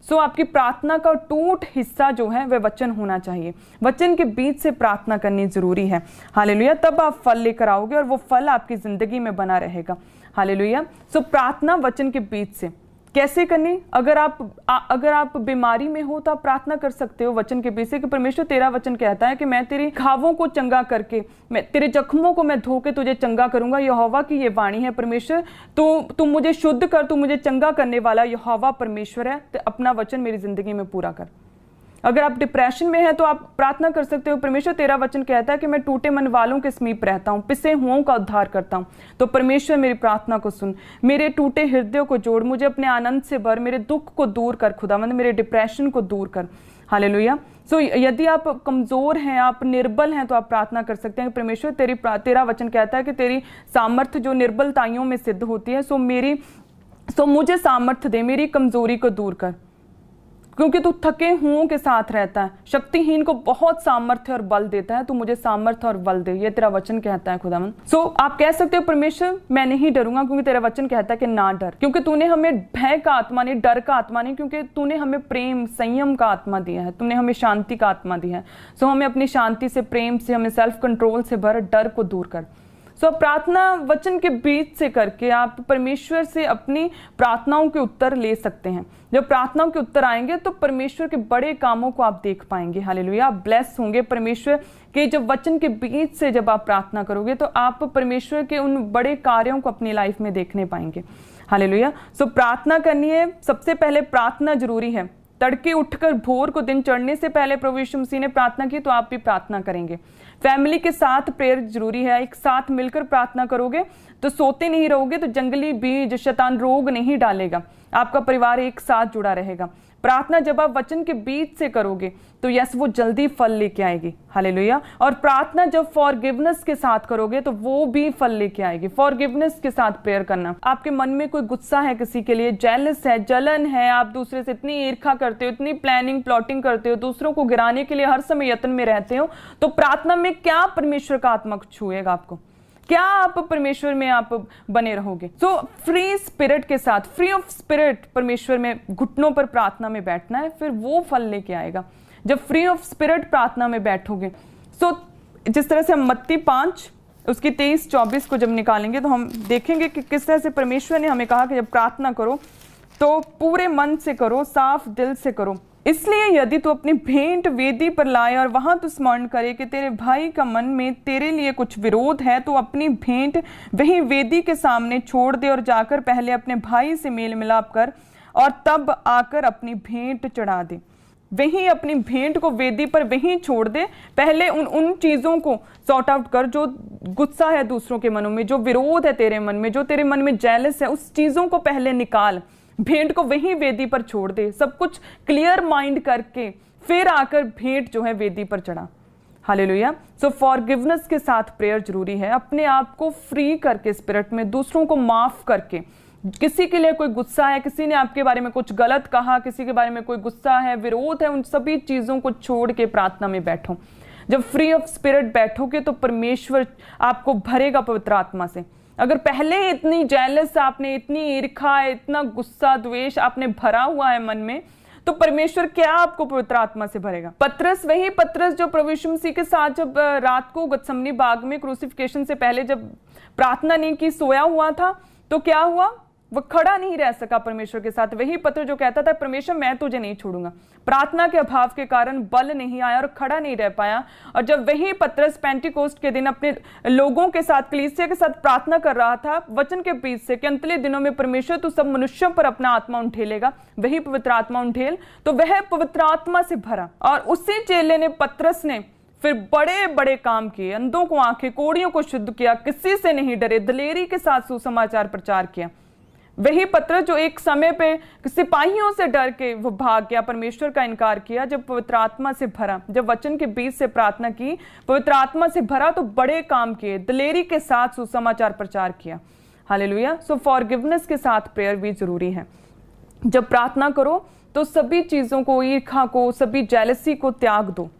सो आपकी प्रार्थना का टूट हिस्सा जो है वह वचन होना चाहिए। वचन के बीच से प्रार्थना करनी जरूरी है। हालेलुया। तब आप फल लेकर आओगे और वो फल आपकी जिंदगी में बना रहेगा। हालेलुया। सो प्रार्थना वचन के बीच से कैसे करनी? अगर आप बीमारी में हो तो आप प्रार्थना कर सकते हो वचन के बीच से कि परमेश्वर तेरा वचन कहता है कि मैं तेरी घावों को चंगा करके, मैं तेरे जख्मों को मैं धो के तुझे चंगा करूंगा। यहोवा की ये वाणी है। परमेश्वर तू मुझे शुद्ध कर, तू मुझे चंगा करने वाला यहोवा परमेश्वर है। तो अपना वचन मेरी जिंदगी में पूरा कर। अगर आप डिप्रेशन में हैं तो आप प्रार्थना कर सकते हो, परमेश्वर तेरा वचन कहता है कि मैं टूटे मन वालों के समीप रहता हूँ, पिसे हुओं का उद्धार करता हूँ। तो परमेश्वर मेरी प्रार्थना को सुन, मेरे टूटे हृदय को जोड़, मुझे अपने आनंद से भर, मेरे दुख को दूर कर खुदावंद, मेरे डिप्रेशन को दूर कर। हालेलुया। सो यदि आप कमजोर हैं, आप निर्बल हैं, तो आप प्रार्थना कर सकते हैं परमेश्वर तेरा वचन कहता है कि तेरी सामर्थ्य जो निर्बलताइयों में सिद्ध होती है, सो मुझे सामर्थ्य दे, मेरी कमजोरी को दूर कर, क्योंकि तू थके हुओं के साथ रहता है, शक्तिहीन को बहुत सामर्थ्य और बल देता है। तू मुझे सामर्थ्य और बल दे, ये तेरा वचन कहता है खुदावंद। सो आप कह सकते हो परमेश्वर मैं नहीं डरूंगा, क्योंकि तेरा वचन कहता है कि ना डर, क्योंकि तूने हमें भय का आत्मा नहीं, डर का आत्मा नहीं, क्योंकि तूने हमें प्रेम, संयम का आत्मा दिया है, तूने हमें शांति का आत्मा दिया है। सो हमें अपनी शांति से, प्रेम से, हमें सेल्फ कंट्रोल से भर, डर को दूर कर। सो प्रार्थना वचन के बीच से करके आप परमेश्वर से अपनी प्रार्थनाओं के उत्तर ले सकते हैं। जब प्रार्थनाओं के उत्तर आएंगे तो परमेश्वर के बड़े कामों को आप देख पाएंगे। हालेलुया। आप ब्लेस होंगे परमेश्वर के जब वचन के बीच से जब आप प्रार्थना करोगे तो आप परमेश्वर के उन बड़े कार्यों को अपनी लाइफ में देखने पाएंगे। हालेलुया। सो प्रार्थना करनी है। सबसे पहले प्रार्थना जरूरी है। तड़के उठकर भोर को दिन चढ़ने से पहले प्रभु यीशु मसीह ने प्रार्थना की, तो आप भी प्रार्थना करेंगे। फैमिली के साथ प्रेयर जरूरी है। एक साथ मिलकर प्रार्थना करोगे तो सोते नहीं रहोगे तो जंगली बीज शैतान रोग नहीं डालेगा, आपका परिवार एक साथ जुड़ा रहेगा। प्रार्थना जब आप वचन के बीच से करोगे तो यस वो जल्दी फल लेके आएगी, हालेलुया। और प्रार्थना जब फॉरगिवनेस के साथ करोगे तो वो भी फल लेके आएगी। फॉरगिवनेस के साथ प्रेयर करना, आपके मन में कोई गुस्सा है किसी के लिए, जेलस है, जलन है, आप दूसरे से इतनी ईर्ष्या करते हो, इतनी प्लानिंग प्लॉटिंग करते हो, दूसरों को गिराने के लिए हर समय यत्न में रहते हो, तो प्रार्थना में क्या परमेश्वर का आत्मा छुएगा आपको, क्या आप परमेश्वर में आप बने रहोगे। सो फ्री स्पिरिट के साथ, फ्री ऑफ स्पिरिट परमेश्वर में घुटनों पर प्रार्थना में बैठना है, फिर वो फल लेके आएगा जब फ्री ऑफ स्पिरिट प्रार्थना में बैठोगे। सो जिस तरह से हम मत्ती 5 उसकी 23-24 को जब निकालेंगे तो हम देखेंगे कि किस तरह से परमेश्वर ने हमें कहा कि जब प्रार्थना करो तो पूरे मन से करो, साफ दिल से करो। इसलिए यदि तू अपनी भेंट वेदी पर लाए और वहां तू स्मरण करे कि तेरे भाई का मन में तेरे लिए कुछ विरोध है, तो अपनी भेंट वही वेदी के सामने छोड़ दे और जाकर पहले अपने भाई से मेल मिलाप कर और तब आकर अपनी भेंट चढ़ा दे। वही अपनी भेंट को वेदी पर वहीं छोड़ दे, पहले उन चीजों को सॉर्ट आउट कर जो गुस्सा है दूसरों के मनों में, जो विरोध है तेरे मन में, जो तेरे मन में जेलस है, उस चीजों को पहले निकाल, भेंट को वहीं वेदी पर छोड़ दे, सब कुछ क्लियर माइंड करके फिर आकर भेंट जो है वेदी पर चढ़ा। हालेलुया। सो फॉरगिवनेस के साथ प्रेयर जरूरी है, अपने आप को फ्री करके स्पिरिट में, दूसरों को माफ करके। किसी के लिए कोई गुस्सा है, किसी ने आपके बारे में कुछ गलत कहा, किसी के बारे में कोई गुस्सा है, विरोध है, उन सभी चीजों को छोड़ के प्रार्थना में बैठो। जब फ्री ऑफ स्पिरिट बैठोगे तो परमेश्वर आपको भरेगा पवित्र आत्मा से। अगर पहले इतनी जेलस आपने, इतनी ईर्ष्या, इतना गुस्सा द्वेष आपने भरा हुआ है मन में, तो परमेश्वर क्या आपको पवित्र आत्मा से भरेगा। पतरस, वही पतरस जो प्रभु यीशु मसीह के साथ जब रात को गतसमनी बाग में क्रूसिफिकेशन से पहले जब प्रार्थना नहीं की, सोया हुआ था, तो क्या हुआ, वो खड़ा नहीं रह सका परमेश्वर के साथ। वही पत्र जो कहता था परमेश्वर मैं तुझे नहीं छोड़ूंगा, प्रार्थना के अभाव के कारण बल नहीं आया और खड़ा नहीं रह पाया। और जब वही पत्रस पेंटिकोस्ट के दिन अपने लोगों के साथ, कलीसिया के साथ प्रार्थना कर रहा था वचन के बीच से कि अंतले दिनों में परमेश्वर तू सब मनुष्यों पर अपना आत्मा उंठेलेगा, वही पवित्र आत्मा उंठेल, तो वह पवित्र आत्मा से भरा। और उसी चेले ने, पत्रस ने फिर बड़े बड़े काम किए, अंधों को आंखें, कोढ़ियों को शुद्ध किया, किसी से नहीं डरे, दलेरी के साथ सुसमाचार प्रचार किया। वही पत्र जो एक समय पे सिपाहियों से डर के वो भाग गया, परमेश्वर का इनकार किया, जब पवित्र आत्मा से भरा, जब वचन के बीच से प्रार्थना की, पवित्र आत्मा से भरा, तो बड़े काम किए, दलेरी के साथ सुसमाचार प्रचार किया। हालेलुया। सो फॉरगिवनेस के साथ प्रेयर भी जरूरी है। जब प्रार्थना करो तो सभी चीजों को, ईर्ष्या को, सभी जेलसी को त्याग दो,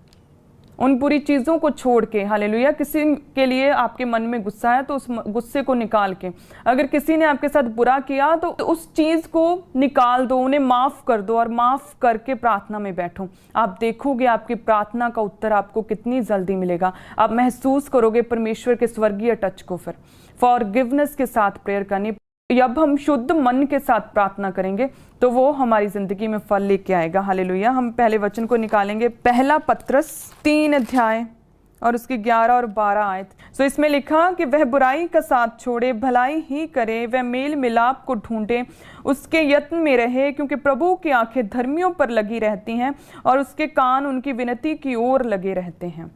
उन बुरी चीजों को छोड़ के। हालेलुया। किसी के लिए आपके मन में गुस्सा है तो उस गुस्से को निकाल के, अगर किसी ने आपके साथ बुरा किया तो उस चीज को निकाल दो, उन्हें माफ कर दो और माफ करके प्रार्थना में बैठो। आप देखोगे आपकी प्रार्थना का उत्तर आपको कितनी जल्दी मिलेगा, आप महसूस करोगे परमेश्वर के स्वर्गीय टच को। फिर फॉरगिवनेस के साथ प्रेयर करनी, जब हम शुद्ध मन के साथ प्रार्थना करेंगे तो वो हमारी जिंदगी में फल लेके आएगा। हालेलुया। हम पहले वचन को निकालेंगे, पहला पत्रस 3 अध्याय और उसकी 11 और 12 आयत। सो इसमें लिखा कि वह बुराई का साथ छोड़े, भलाई ही करे, वह मेल मिलाप को ढूंढे, उसके यत्न में रहे, क्योंकि प्रभु की आंखें धर्मियों पर लगी रहती हैं और उसके कान उनकी विनती की ओर लगे रहते हैं।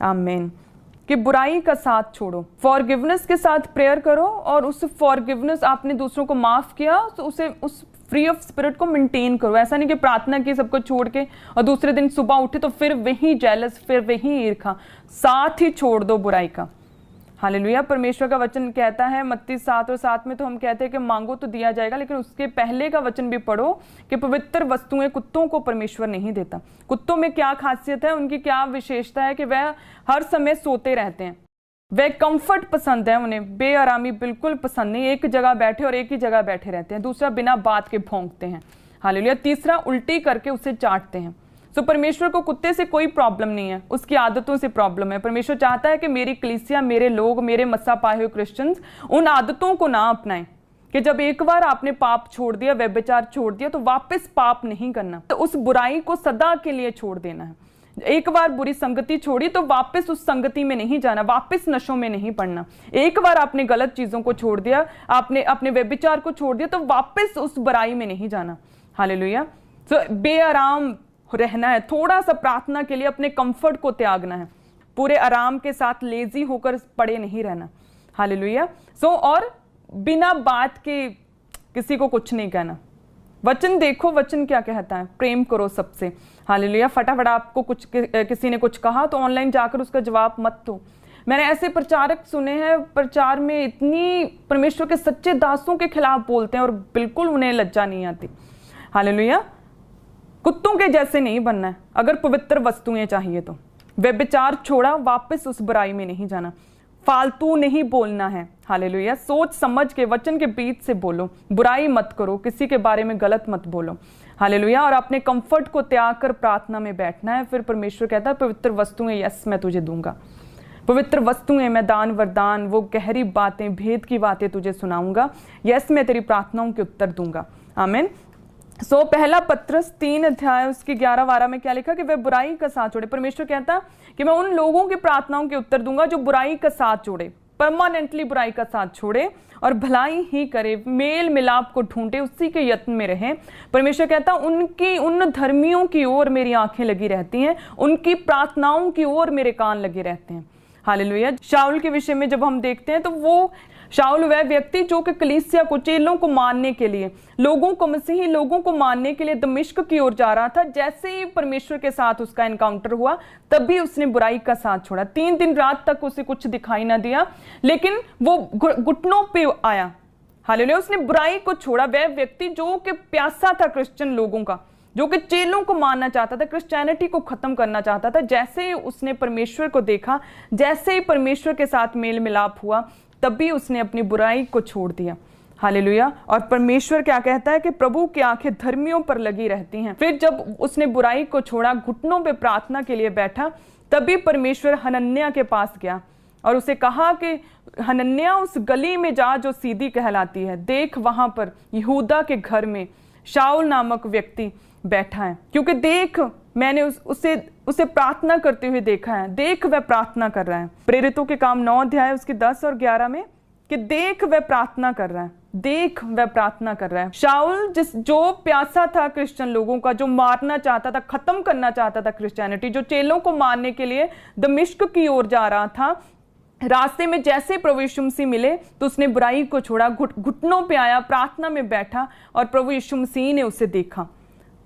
आमीन। कि बुराई का साथ छोड़ो, फॉरगिवनेस के साथ प्रेयर करो और उस फॉरगिवनेस, आपने दूसरों को माफ किया तो उसे, उस फ्री ऑफ स्पिरिट को मेंटेन करो। ऐसा नहीं कि प्रार्थना की सबको छोड़ के और दूसरे दिन सुबह उठे तो फिर वही जेलस, फिर वही ईर्ष्या, साथ ही छोड़ दो बुराई का। हालेलुया। परमेश्वर का वचन कहता है मत्ती 7 और 7 में, तो हम कहते हैं कि मांगो तो दिया जाएगा, लेकिन उसके पहले का वचन भी पढ़ो कि पवित्र वस्तुएं कुत्तों को परमेश्वर नहीं देता। कुत्तों में क्या खासियत है, उनकी क्या विशेषता है कि वह हर समय सोते रहते हैं, वह कंफर्ट पसंद है, उन्हें बेआरामी बिल्कुल पसंद नहीं, एक जगह बैठे और एक ही जगह बैठे रहते हैं। दूसरा, बिना बात के भौंकते हैं। हालेलुया। तीसरा, उल्टी करके उसे चाटते हैं। तो परमेश्वर को कुत्ते से कोई प्रॉब्लम नहीं है, उसकी आदतों से प्रॉब्लम है। परमेश्वर चाहता है कि मेरी कलीसिया, मेरे लोग, मेरे मसा पाए हुए क्रिश्चियंस उन आदतों को ना अपनाएं कि जब एक बार आपने पाप छोड़ दिया, व्यभिचार छोड़ दिया, तो वापस पाप नहीं करना, तो उस बुराई को सदा के लिए छोड़ देना है। एक बार बुरी संगति छोड़ी तो वापस उस संगति में नहीं जाना, वापस नशों में नहीं पड़ना। एक बार आपने गलत चीजों को छोड़ दिया, आपने अपने व्यभिचार को छोड़ दिया, तो वापस उस बुराई में नहीं जाना। हालेलुया। तो बेआराम रहना है, थोड़ा सा प्रार्थना के लिए अपने कंफर्ट को त्यागना है, पूरे आराम के साथ लेजी होकर पड़े नहीं रहना। हालेलुया। और बिना बात के किसी को कुछ नहीं कहना। वचन देखो, वचन क्या कहता है, प्रेम करो सबसे। हालेलुया। फटाफट आपको किसी ने कुछ कहा तो ऑनलाइन जाकर उसका जवाब मत दो। मैंने ऐसे प्रचारक सुने हैं, प्रचार में इतनी परमेश्वर के सच्चे दासों के खिलाफ बोलते हैं और बिल्कुल उन्हें लज्जा नहीं आती। हालेलुया। कुत्तों के जैसे नहीं बनना है। अगर पवित्र वस्तुएं चाहिए तो व्यभिचार छोड़ा, वापस उस बुराई में नहीं जाना, फालतू नहीं बोलना है। हालेलुया। सोच समझ के वचन के बीच से बोलो, बुराई मत करो, किसी के बारे में गलत मत बोलो। हालेलुया। और अपने कंफर्ट को त्याग कर प्रार्थना में बैठना है। फिर परमेश्वर कहता है पवित्र वस्तुएं यस मैं तुझे दूंगा, पवित्र वस्तुएं मैं दान वरदान, वो गहरी बातें, भेद की बातें तुझे सुनाऊंगा। यस मैं तेरी प्रार्थनाओं के उत्तर दूंगा। आमीन। पहला पत्रस 3 अध्याय उसकी 11-12 में क्या लिखा कि वह बुराई का साथ छोड़े। परमेश्वर कहता कि मैं उन लोगों की प्रार्थनाओं के उत्तर दूंगा जो बुराई का साथ छोड़े, परमानेंटली बुराई का साथ छोड़े और भलाई ही करे, मेल मिलाप को ढूंढे, उसी के यत्न में रहे। परमेश्वर कहता उन धर्मियों की ओर मेरी आंखें लगी रहती हैं, उनकी प्रार्थनाओं की ओर मेरे कान लगे रहते हैं। हालेलुया। शाऊल के विषय में जब हम देखते हैं तो वो शाऊल वह व्यक्ति जो कि कलीसिया को, चेलों को मारने के लिए, लोगों को, मसीही लोगों को मारने के लिए दमिश्क की ओर जा रहा था। जैसे ही परमेश्वर के साथ उसका एनकाउंटर हुआ तभी उसने बुराई का साथ छोड़ा। 3 दिन रात तक उसे कुछ दिखाई ना दिया, लेकिन वो घुटनों पे आया। हालेलुया। उसने बुराई को छोड़ा। वह व्यक्ति जो कि प्यासा था क्रिश्चियन लोगों का, जो कि चेलों को मारना चाहता था, क्रिश्चियनिटी को खत्म करना चाहता था, जैसे ही उसने परमेश्वर को देखा, जैसे ही परमेश्वर के साथ मेल मिलाप हुआ, तभी उसने अपनी बुराई को छोड़ दिया। हालेलुया। और परमेश्वर क्या कहता है कि प्रभु की आंखें धर्मियों पर लगी रहती हैं। फिर जब उसने बुराई को छोड़ा, घुटनों पे प्रार्थना के लिए बैठा, तभी परमेश्वर हनन्याह के पास गया और उसे कहा कि हनन्याह उस गली में जा जो सीधी कहलाती है, देख वहां पर यहूदा के घर में शाऊल नामक व्यक्ति बैठा है, क्योंकि देख मैंने उसे प्रार्थना करते हुए देखा है। देख वह प्रार्थना कर रहा है। प्रेरितों के काम 9 अध्याय उसके 10 और 11 में कि देख वह प्रार्थना कर रहा है, देख वह प्रार्थना कर रहा है। शाऊल जो प्यासा था क्रिश्चियन लोगों का, जो मारना चाहता था, खत्म करना चाहता था क्रिश्चियनिटी, जो चेलों को मारने के लिए दमिश्क की ओर जा रहा था, रास्ते में जैसे प्रभु यीशु मसीह मिले तो उसने बुराई को छोड़ा, घुटनों पे आया, प्रार्थना में बैठा और प्रभु यीशु मसीह ने उसे देखा।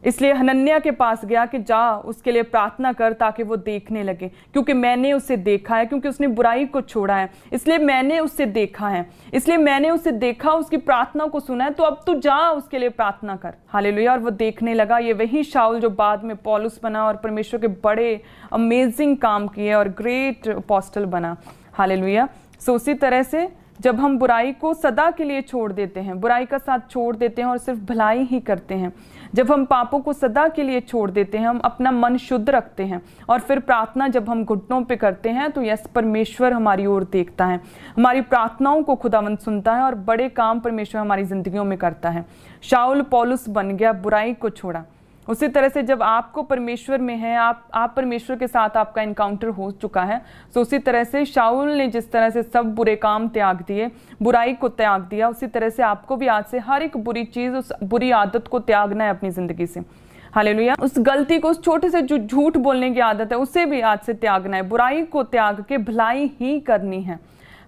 इसलिए हनन्याह के पास गया कि जा उसके लिए प्रार्थना कर ताकि वो देखने लगे, क्योंकि मैंने उसे देखा है, क्योंकि उसने बुराई को छोड़ा है, इसलिए मैंने उसे देखा है, इसलिए मैंने उसे देखा, उसकी प्रार्थना को सुना है, तो अब तू जा उसके लिए प्रार्थना कर। हालेलुया। और वो देखने लगा। ये वही शाऊल जो बाद में पौलुस बना और परमेश्वर के बड़े अमेजिंग काम किए और ग्रेट अपोस्टल बना। हालेलुया। उसी तरह से जब हम बुराई को सदा के लिए छोड़ देते हैं, बुराई का साथ छोड़ देते हैं और सिर्फ भलाई ही करते हैं, जब हम पापों को सदा के लिए छोड़ देते हैं, हम अपना मन शुद्ध रखते हैं और फिर प्रार्थना जब हम घुटनों पे करते हैं, तो यस परमेश्वर हमारी ओर देखता है, हमारी प्रार्थनाओं को खुदावंद सुनता है और बड़े काम परमेश्वर हमारी जिंदगियों में करता है। शाऊल पौलुस बन गया, बुराई को छोड़ा। उसी तरह से जब आपको परमेश्वर में है, आप परमेश्वर के साथ आपका इनकाउंटर हो चुका है, तो उसी तरह से शाऊल ने जिस तरह से सब बुरे काम त्याग दिए, बुराई को त्याग दिया, उसी तरह से आपको भी आज से हर एक बुरी चीज, उस बुरी आदत को त्यागना है अपनी जिंदगी से। हालेलुया। उस गलती को, उस छोटे से जो झूठ बोलने की आदत है, उसे भी आज से त्यागना है। बुराई को त्याग के भलाई ही करनी है।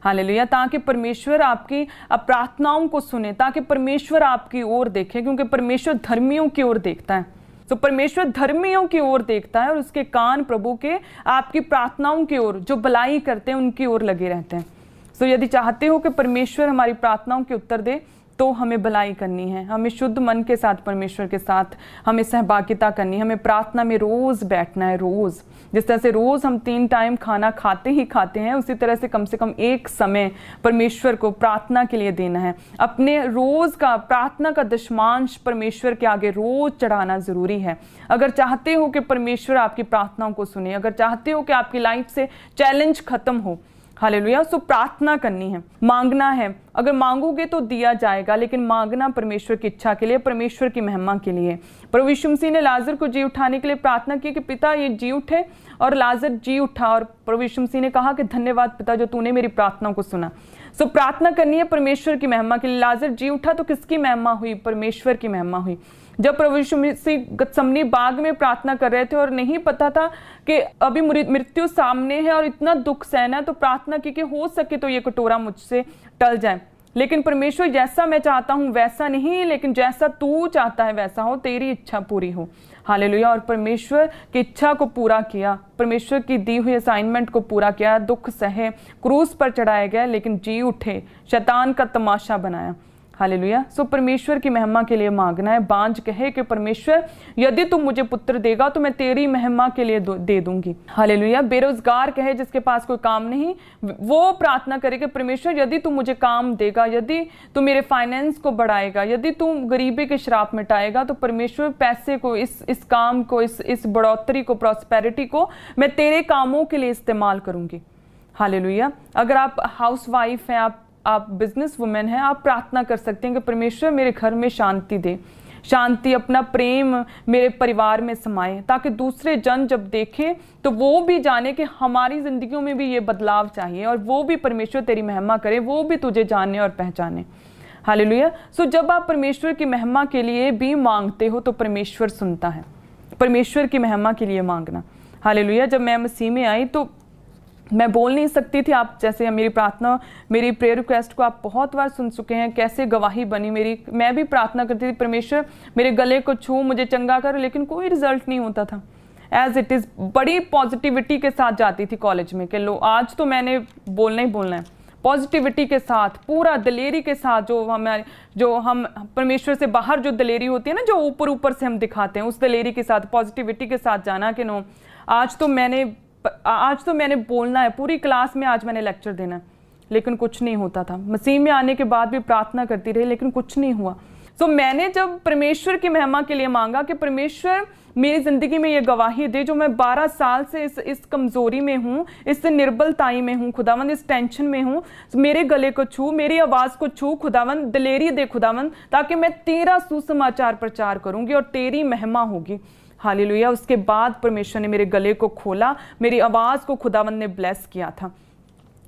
हालेलुया। ताकि परमेश्वर आपकी प्रार्थनाओं को सुने, ताकि परमेश्वर आपकी ओर देखे, क्योंकि परमेश्वर धर्मियों की ओर देखता है। तो परमेश्वर धर्मियों की ओर देखता है और उसके कान प्रभु के आपकी प्रार्थनाओं की ओर, जो भलाई करते हैं उनकी ओर लगे रहते हैं। तो यदि चाहते हो कि परमेश्वर हमारी प्रार्थनाओं के उत्तर दे, तो हमें भलाई करनी है, हमें शुद्ध मन के साथ परमेश्वर के साथ हमें सहभागिता करनी है, हमें प्रार्थना में रोज बैठना है। रोज जिस तरह से रोज हम 3 टाइम खाना खाते ही खाते हैं, उसी तरह से कम एक समय परमेश्वर को प्रार्थना के लिए देना है। अपने रोज का प्रार्थना का दशमांश परमेश्वर के आगे रोज चढ़ाना जरूरी है। अगर चाहते हो कि परमेश्वर आपकी प्रार्थनाओं को सुने, अगर चाहते हो कि आपकी लाइफ से चैलेंज खत्म हो, हालेलुया, सो प्रार्थना करनी है, मांगना है। अगर मांगोगे तो दिया जाएगा, लेकिन मांगना परमेश्वर की इच्छा के लिए, परमेश्वर की महिमा के लिए। प्रभु यीशु मसीह ने लाजर को जी उठाने के लिए प्रार्थना की कि पिता ये जी उठे, और लाजर जी उठा। और प्रभु यीशु मसीह ने कहा कि धन्यवाद पिता जो तूने मेरी प्रार्थना को सुना। सो प्रार्थना करनी है परमेश्वर की महिमा के लिए। लाजर जी उठा तो किसकी महिमा हुई? परमेश्वर की महिमा हुई। जब प्रभु यीशु मसीह गतसमनी बाग में प्रार्थना कर रहे थे और नहीं पता था कि अभी मृत्यु सामने है और इतना दुख सहना है, तो प्रार्थना की कि हो सके तो ये कटोरा मुझसे टल जाए, लेकिन परमेश्वर जैसा मैं चाहता हूं वैसा नहीं, लेकिन जैसा तू चाहता है वैसा हो, तेरी इच्छा पूरी हो। हालेलुया। और परमेश्वर की इच्छा को पूरा किया, परमेश्वर की दी हुई असाइनमेंट को पूरा किया, दुख सहे, क्रूस पर चढ़ाए गए, लेकिन जी उठे, शैतान का तमाशा बनाया। हालेलुया। सो परमेश्वर की महिमा के लिए मांगना है। बांझ कहे कि परमेश्वर यदि तुम मुझे पुत्र देगा तो मैं तेरी महिमा के लिए दे दूंगी। हालेलुया। बेरोजगार कहे जिसके पास कोई काम नहीं, वो प्रार्थना करे कि परमेश्वर यदि तुम मुझे काम देगा, यदि तुम मेरे फाइनेंस को बढ़ाएगा, यदि तुम गरीबी के श्राप मिटाएगा, तो परमेश्वर पैसे को, इस काम को, इस बढ़ोतरी को, प्रॉस्पेरिटी को मैं तेरे कामों के लिए इस्तेमाल करूंगी। हालेलुया। अगर आप हाउस वाइफ हैं, आप बिजनेस वुमेन हैं, आप प्रार्थना कर सकते हैं कि परमेश्वर मेरे घर में शांति दे, शांति, अपना प्रेम मेरे परिवार में समाए, ताकि दूसरे जन जब देखें तो वो भी जाने कि हमारी जिंदगियों में भी ये बदलाव चाहिए, और वो भी परमेश्वर तेरी महिमा करे, वो भी तुझे जाने और पहचाने। हालेलुया। सो जब आप परमेश्वर की महिमा के लिए भी मांगते हो तो परमेश्वर सुनता है। परमेश्वर की महिमा के लिए मांगना। हालेलुया। जब मैं मसीह में आई तो मैं बोल नहीं सकती थी। आप जैसे मेरी प्रार्थना, मेरी प्रेयर रिक्वेस्ट को आप बहुत बार सुन चुके हैं, कैसे गवाही बनी मेरी। मैं भी प्रार्थना करती थी, परमेश्वर मेरे गले को छू, मुझे चंगा कर, लेकिन कोई रिजल्ट नहीं होता था। एज इट इज़ बड़ी पॉजिटिविटी के साथ जाती थी कॉलेज में कि लो आज तो मैंने बोलना ही बोलना है, पॉजिटिविटी के साथ, पूरा दलेरी के साथ, जो हम परमेश्वर से बाहर जो दलेरी होती है ना, जो ऊपर ऊपर से हम दिखाते हैं, उस दलेरी के साथ, पॉजिटिविटी के साथ जाना कि नो आज तो मैंने बोलना है, पूरी क्लास में आज मैंने लेक्चर देना है। लेकिन कुछ नहीं होता था। मसीह में आने के बाद भी प्रार्थना करती रही, लेकिन कुछ नहीं हुआ। तो मैंने जब परमेश्वर की महिमा के लिए मांगा कि परमेश्वर मेरी जिंदगी में ये गवाही दे, जो मैं 12 साल से इस कमजोरी में हूँ, इस निर्बलताई में हूँ खुदावंद, इस टेंशन में हूँ, मेरे गले को छू, मेरी आवाज को छू खुदावंद, दिलेरी दे खुदावंद, ताकि मैं तेरा सुसमाचार प्रचार करूंगी और तेरी महिमा होगी। हालेलुया। उसके बाद परमेश्वर ने मेरे गले को खोला, मेरी आवाज को खुदावंद ने ब्लेस किया था।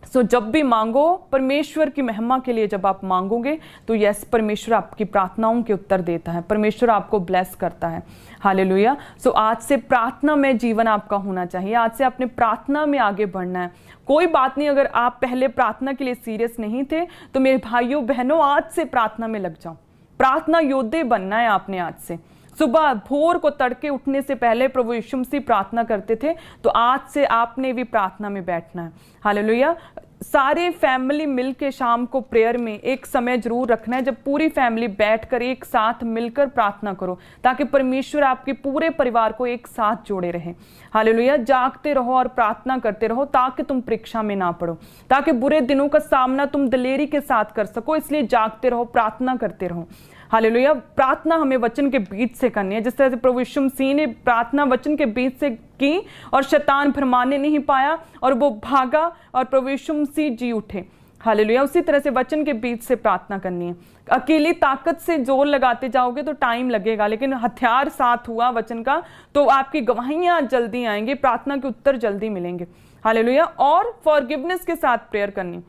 सो जब भी मांगो परमेश्वर की महिमा के लिए, जब आप मांगोगे तो यस, परमेश्वर आपकी प्रार्थनाओं के उत्तर देता है, परमेश्वर आपको ब्लेस करता है। हालेलुया। सो आज से प्रार्थना में जीवन आपका होना चाहिए। आज से अपने प्रार्थना में आगे बढ़ना है। कोई बात नहीं, अगर आप पहले प्रार्थना के लिए सीरियस नहीं थे तो मेरे भाइयों बहनों, आज से प्रार्थना में लग जाओ। प्रार्थना योद्धे बनना है आपने आज से। सुबह भोर को तड़के उठने से पहले प्रभु यीशु मसीह प्रार्थना करते थे, तो आज से आपने भी प्रार्थना में बैठना है। हालेलुया। सारे फैमिली मिलके शाम को प्रेयर में एक समय जरूर रखना है, जब पूरी फैमिली बैठकर एक साथ मिलकर प्रार्थना करो, ताकि परमेश्वर आपके पूरे परिवार को एक साथ जोड़े रहे। हालेलुया। जागते रहो और प्रार्थना करते रहो, ताकि तुम परीक्षा में ना पड़ो, ताकि बुरे दिनों का सामना तुम दिलेरी के साथ कर सको। इसलिए जागते रहो, प्रार्थना करते रहो। हालेलुया। प्रार्थना हमें वचन के बीच से करनी है, जिस तरह से प्रभु यीशु मसीह ने प्रार्थना वचन के बीच से की और शैतान भरमाने नहीं पाया और वो भागा और प्रभु यीशु मसीह जी उठे। हालेलुया। उसी तरह से वचन के बीच से प्रार्थना करनी है। अकेली ताकत से जोर लगाते जाओगे तो टाइम लगेगा, लेकिन हथियार साथ हुआ वचन का तो आपकी गवाहियां जल्दी आएंगी, प्रार्थना के उत्तर जल्दी मिलेंगे। हालेलुया। और फॉरगिवनेस के साथ प्रेयर करनी,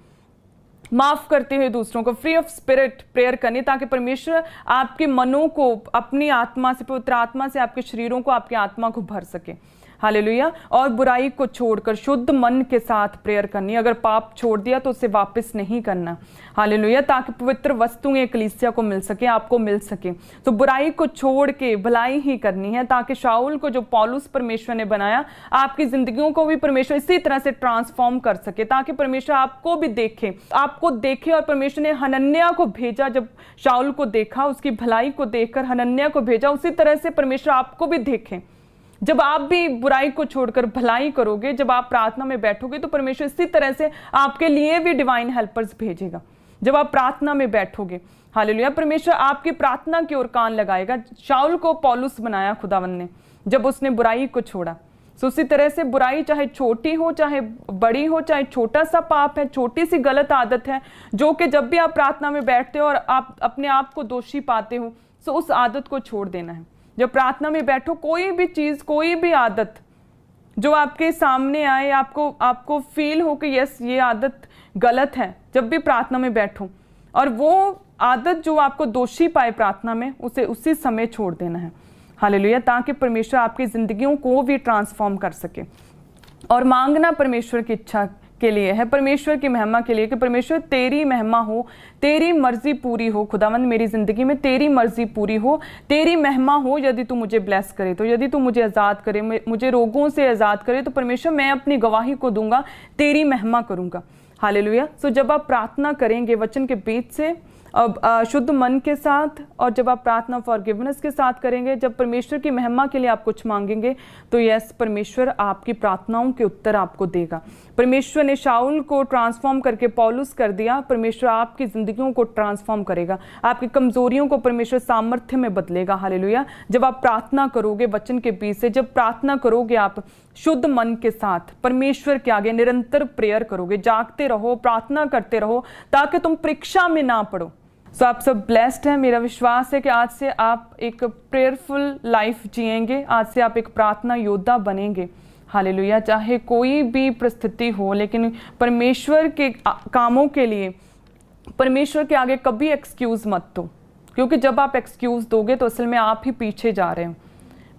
माफ करते हुए दूसरों को, फ्री ऑफ स्पिरिट प्रेयर करनी, ताकि परमेश्वर आपके मनों को अपनी आत्मा से, पवित्र आत्मा से आपके शरीरों को, आपकी आत्मा को भर सके। हालेलुया। और बुराई को छोड़कर शुद्ध मन के साथ प्रेयर करनी। अगर पाप छोड़ दिया तो उसे वापस नहीं करना। हालेलुया। ताकि पवित्र वस्तुएं कलीसिया को मिल सके, आपको मिल सके। तो बुराई को छोड़ के भलाई ही करनी है, ताकि शाऊल को जो पौलुस परमेश्वर ने बनाया, आपकी जिंदगियों को भी परमेश्वर इसी तरह से ट्रांसफॉर्म कर सके, ताकि परमेश्वर आपको भी देखे। और परमेश्वर ने हनन्याह को भेजा, जब शाऊल को देखा, उसकी भलाई को देखकर हनन्याह को भेजा, उसी तरह से परमेश्वर आपको भी देखे। जब आप भी बुराई को छोड़कर भलाई करोगे, जब आप प्रार्थना में बैठोगे, तो परमेश्वर इसी तरह से आपके लिए भी डिवाइन हेल्पर्स भेजेगा। जब आप प्रार्थना में बैठोगे, हालेलुया, परमेश्वर आपकी प्रार्थना की ओर कान लगाएगा। शाऊल को पौलुस बनाया खुदावंद ने, जब उसने बुराई को छोड़ा। सो उसी तरह से बुराई चाहे छोटी हो चाहे बड़ी हो, चाहे छोटा सा पाप है, छोटी सी गलत आदत है, जो कि जब भी आप प्रार्थना में बैठते हो और आप अपने आप को दोषी पाते हो, सो उस आदत को छोड़ देना है। जब प्रार्थना में बैठो, कोई भी चीज, कोई भी आदत जो आपके सामने आए, आपको फील हो कि यस ये आदत गलत है, जब भी प्रार्थना में बैठो और वो आदत जो आपको दोषी पाए प्रार्थना में, उसे उसी समय छोड़ देना है। हालेलुया। ताकि परमेश्वर आपकी जिंदगियों को भी ट्रांसफॉर्म कर सके। और मांगना परमेश्वर की इच्छा के लिए है, परमेश्वर की महिमा के लिए, कि परमेश्वर तेरी महिमा हो, तेरी मर्जी पूरी हो खुदावंद मेरी जिंदगी में, तेरी मर्जी पूरी हो, तेरी महिमा हो। यदि तू मुझे ब्लेस करे तो, यदि तू मुझे आज़ाद करे, मुझे रोगों से आज़ाद करे, तो परमेश्वर मैं अपनी गवाही को दूंगा, तेरी महिमा करूंगा। हालेलुया। सो जब आप प्रार्थना करेंगे वचन के बीच से, अब शुद्ध मन के साथ, और जब आप प्रार्थना फॉरगिवनेस के साथ करेंगे, जब परमेश्वर की महिमा के लिए आप कुछ मांगेंगे, तो यस, परमेश्वर आपकी प्रार्थनाओं के उत्तर आपको देगा। परमेश्वर ने शाऊल को ट्रांसफॉर्म करके पौलुस कर दिया, परमेश्वर आपकी जिंदगियों को ट्रांसफॉर्म करेगा, आपकी कमजोरियों को परमेश्वर सामर्थ्य में बदलेगा। हालेलुया। जब आप प्रार्थना करोगे वचन के बीच से, जब प्रार्थना करोगे आप शुद्ध मन के साथ, परमेश्वर के आगे निरंतर प्रेयर करोगे, जागते रहो, प्रार्थना करते रहो, ताकि तुम परीक्षा में ना पड़ो। सो आप सब ब्लेस्ड हैं। मेरा विश्वास है कि आज से आप एक प्रेयरफुल लाइफ जिएंगे, आज से आप एक प्रार्थना योद्धा बनेंगे। हालेलुया। चाहे कोई भी परिस्थिति हो, लेकिन परमेश्वर के कामों के लिए परमेश्वर के आगे कभी एक्सक्यूज मत दो, क्योंकि जब आप एक्सक्यूज दोगे तो असल में आप ही पीछे जा रहे हो।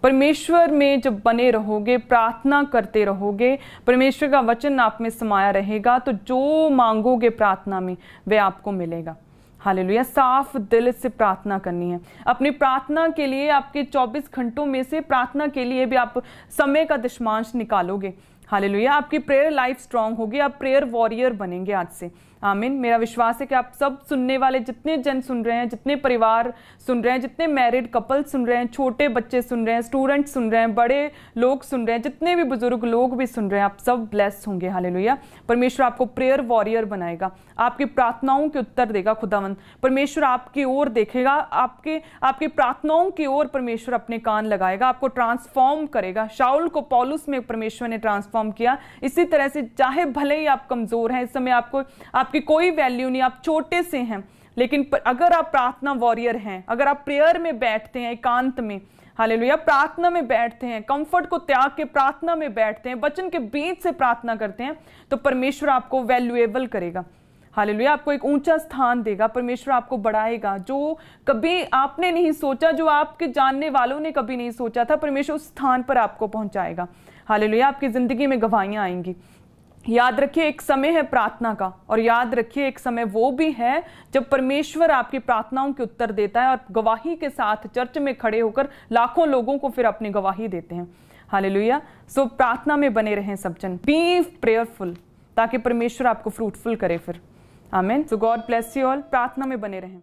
परमेश्वर में जब बने रहोगे, प्रार्थना करते रहोगे, परमेश्वर का वचन आप में समाया रहेगा, तो जो मांगोगे प्रार्थना में वह आपको मिलेगा। हालेलुया। साफ दिल से प्रार्थना करनी है। अपनी प्रार्थना के लिए, आपके 24 घंटों में से प्रार्थना के लिए भी आप समय का दशमांश निकालोगे। हालेलुया। आपकी प्रेयर लाइफ स्ट्रांग होगी, आप प्रेयर वॉरियर बनेंगे आज से। आमीन। मेरा विश्वास है कि आप सब सुनने वाले, जितने जन सुन रहे हैं, जितने परिवार सुन रहे हैं, जितने मैरिड कपल सुन रहे हैं, छोटे बच्चे सुन रहे हैं, स्टूडेंट सुन रहे हैं, बड़े लोग सुन रहे हैं, जितने भी बुजुर्ग लोग भी सुन रहे हैं, आप सब ब्लेस होंगे। हालेलुया। परमेश्वर आपको प्रेयर वॉरियर बनाएगा, आपकी प्रार्थनाओं के उत्तर देगा खुदावंद। परमेश्वर आपकी ओर देखेगा, आपकी प्रार्थनाओं की ओर परमेश्वर अपने कान लगाएगा, आपको ट्रांसफॉर्म करेगा। शाऊल को पौलुस में परमेश्वर ने ट्रांसफॉर्म किया। इसी तरह से चाहे भले ही आप कमजोर हैं, इस समय आपकी कोई वैल्यू नहीं, आप छोटे से हैं, लेकिन अगर आप प्रार्थना वॉरियर हैं, अगर आप प्रेयर में बैठते हैं एकांत में, हालेलुया, प्रार्थना में बैठते हैं, कंफर्ट को त्याग के प्रार्थना में बैठते हैं, वचन के बीच से प्रार्थना करते हैं, तो परमेश्वर आपको वैल्यूएबल करेगा। हालेलुया। आपको एक ऊंचा स्थान देगा, परमेश्वर आपको बढ़ाएगा। जो कभी आपने नहीं सोचा, जो आपके जानने वालों ने कभी नहीं सोचा था, परमेश्वर उस स्थान पर आपको पहुंचाएगा। हालेलुया। आपकी जिंदगी में गवाहियां आएंगी। याद रखिए एक समय है प्रार्थना का, और याद रखिए एक समय वो भी है जब परमेश्वर आपकी प्रार्थनाओं के उत्तर देता है, और गवाही के साथ चर्च में खड़े होकर लाखों लोगों को फिर अपनी गवाही देते हैं। हालेलुया। सो प्रार्थना में बने रहें सब जन, बी प्रेयरफुल, ताकि परमेश्वर आपको फ्रूटफुल करे फिर। आमीन। सो गॉड ब्लेस यू ऑल। प्रार्थना में बने रहें।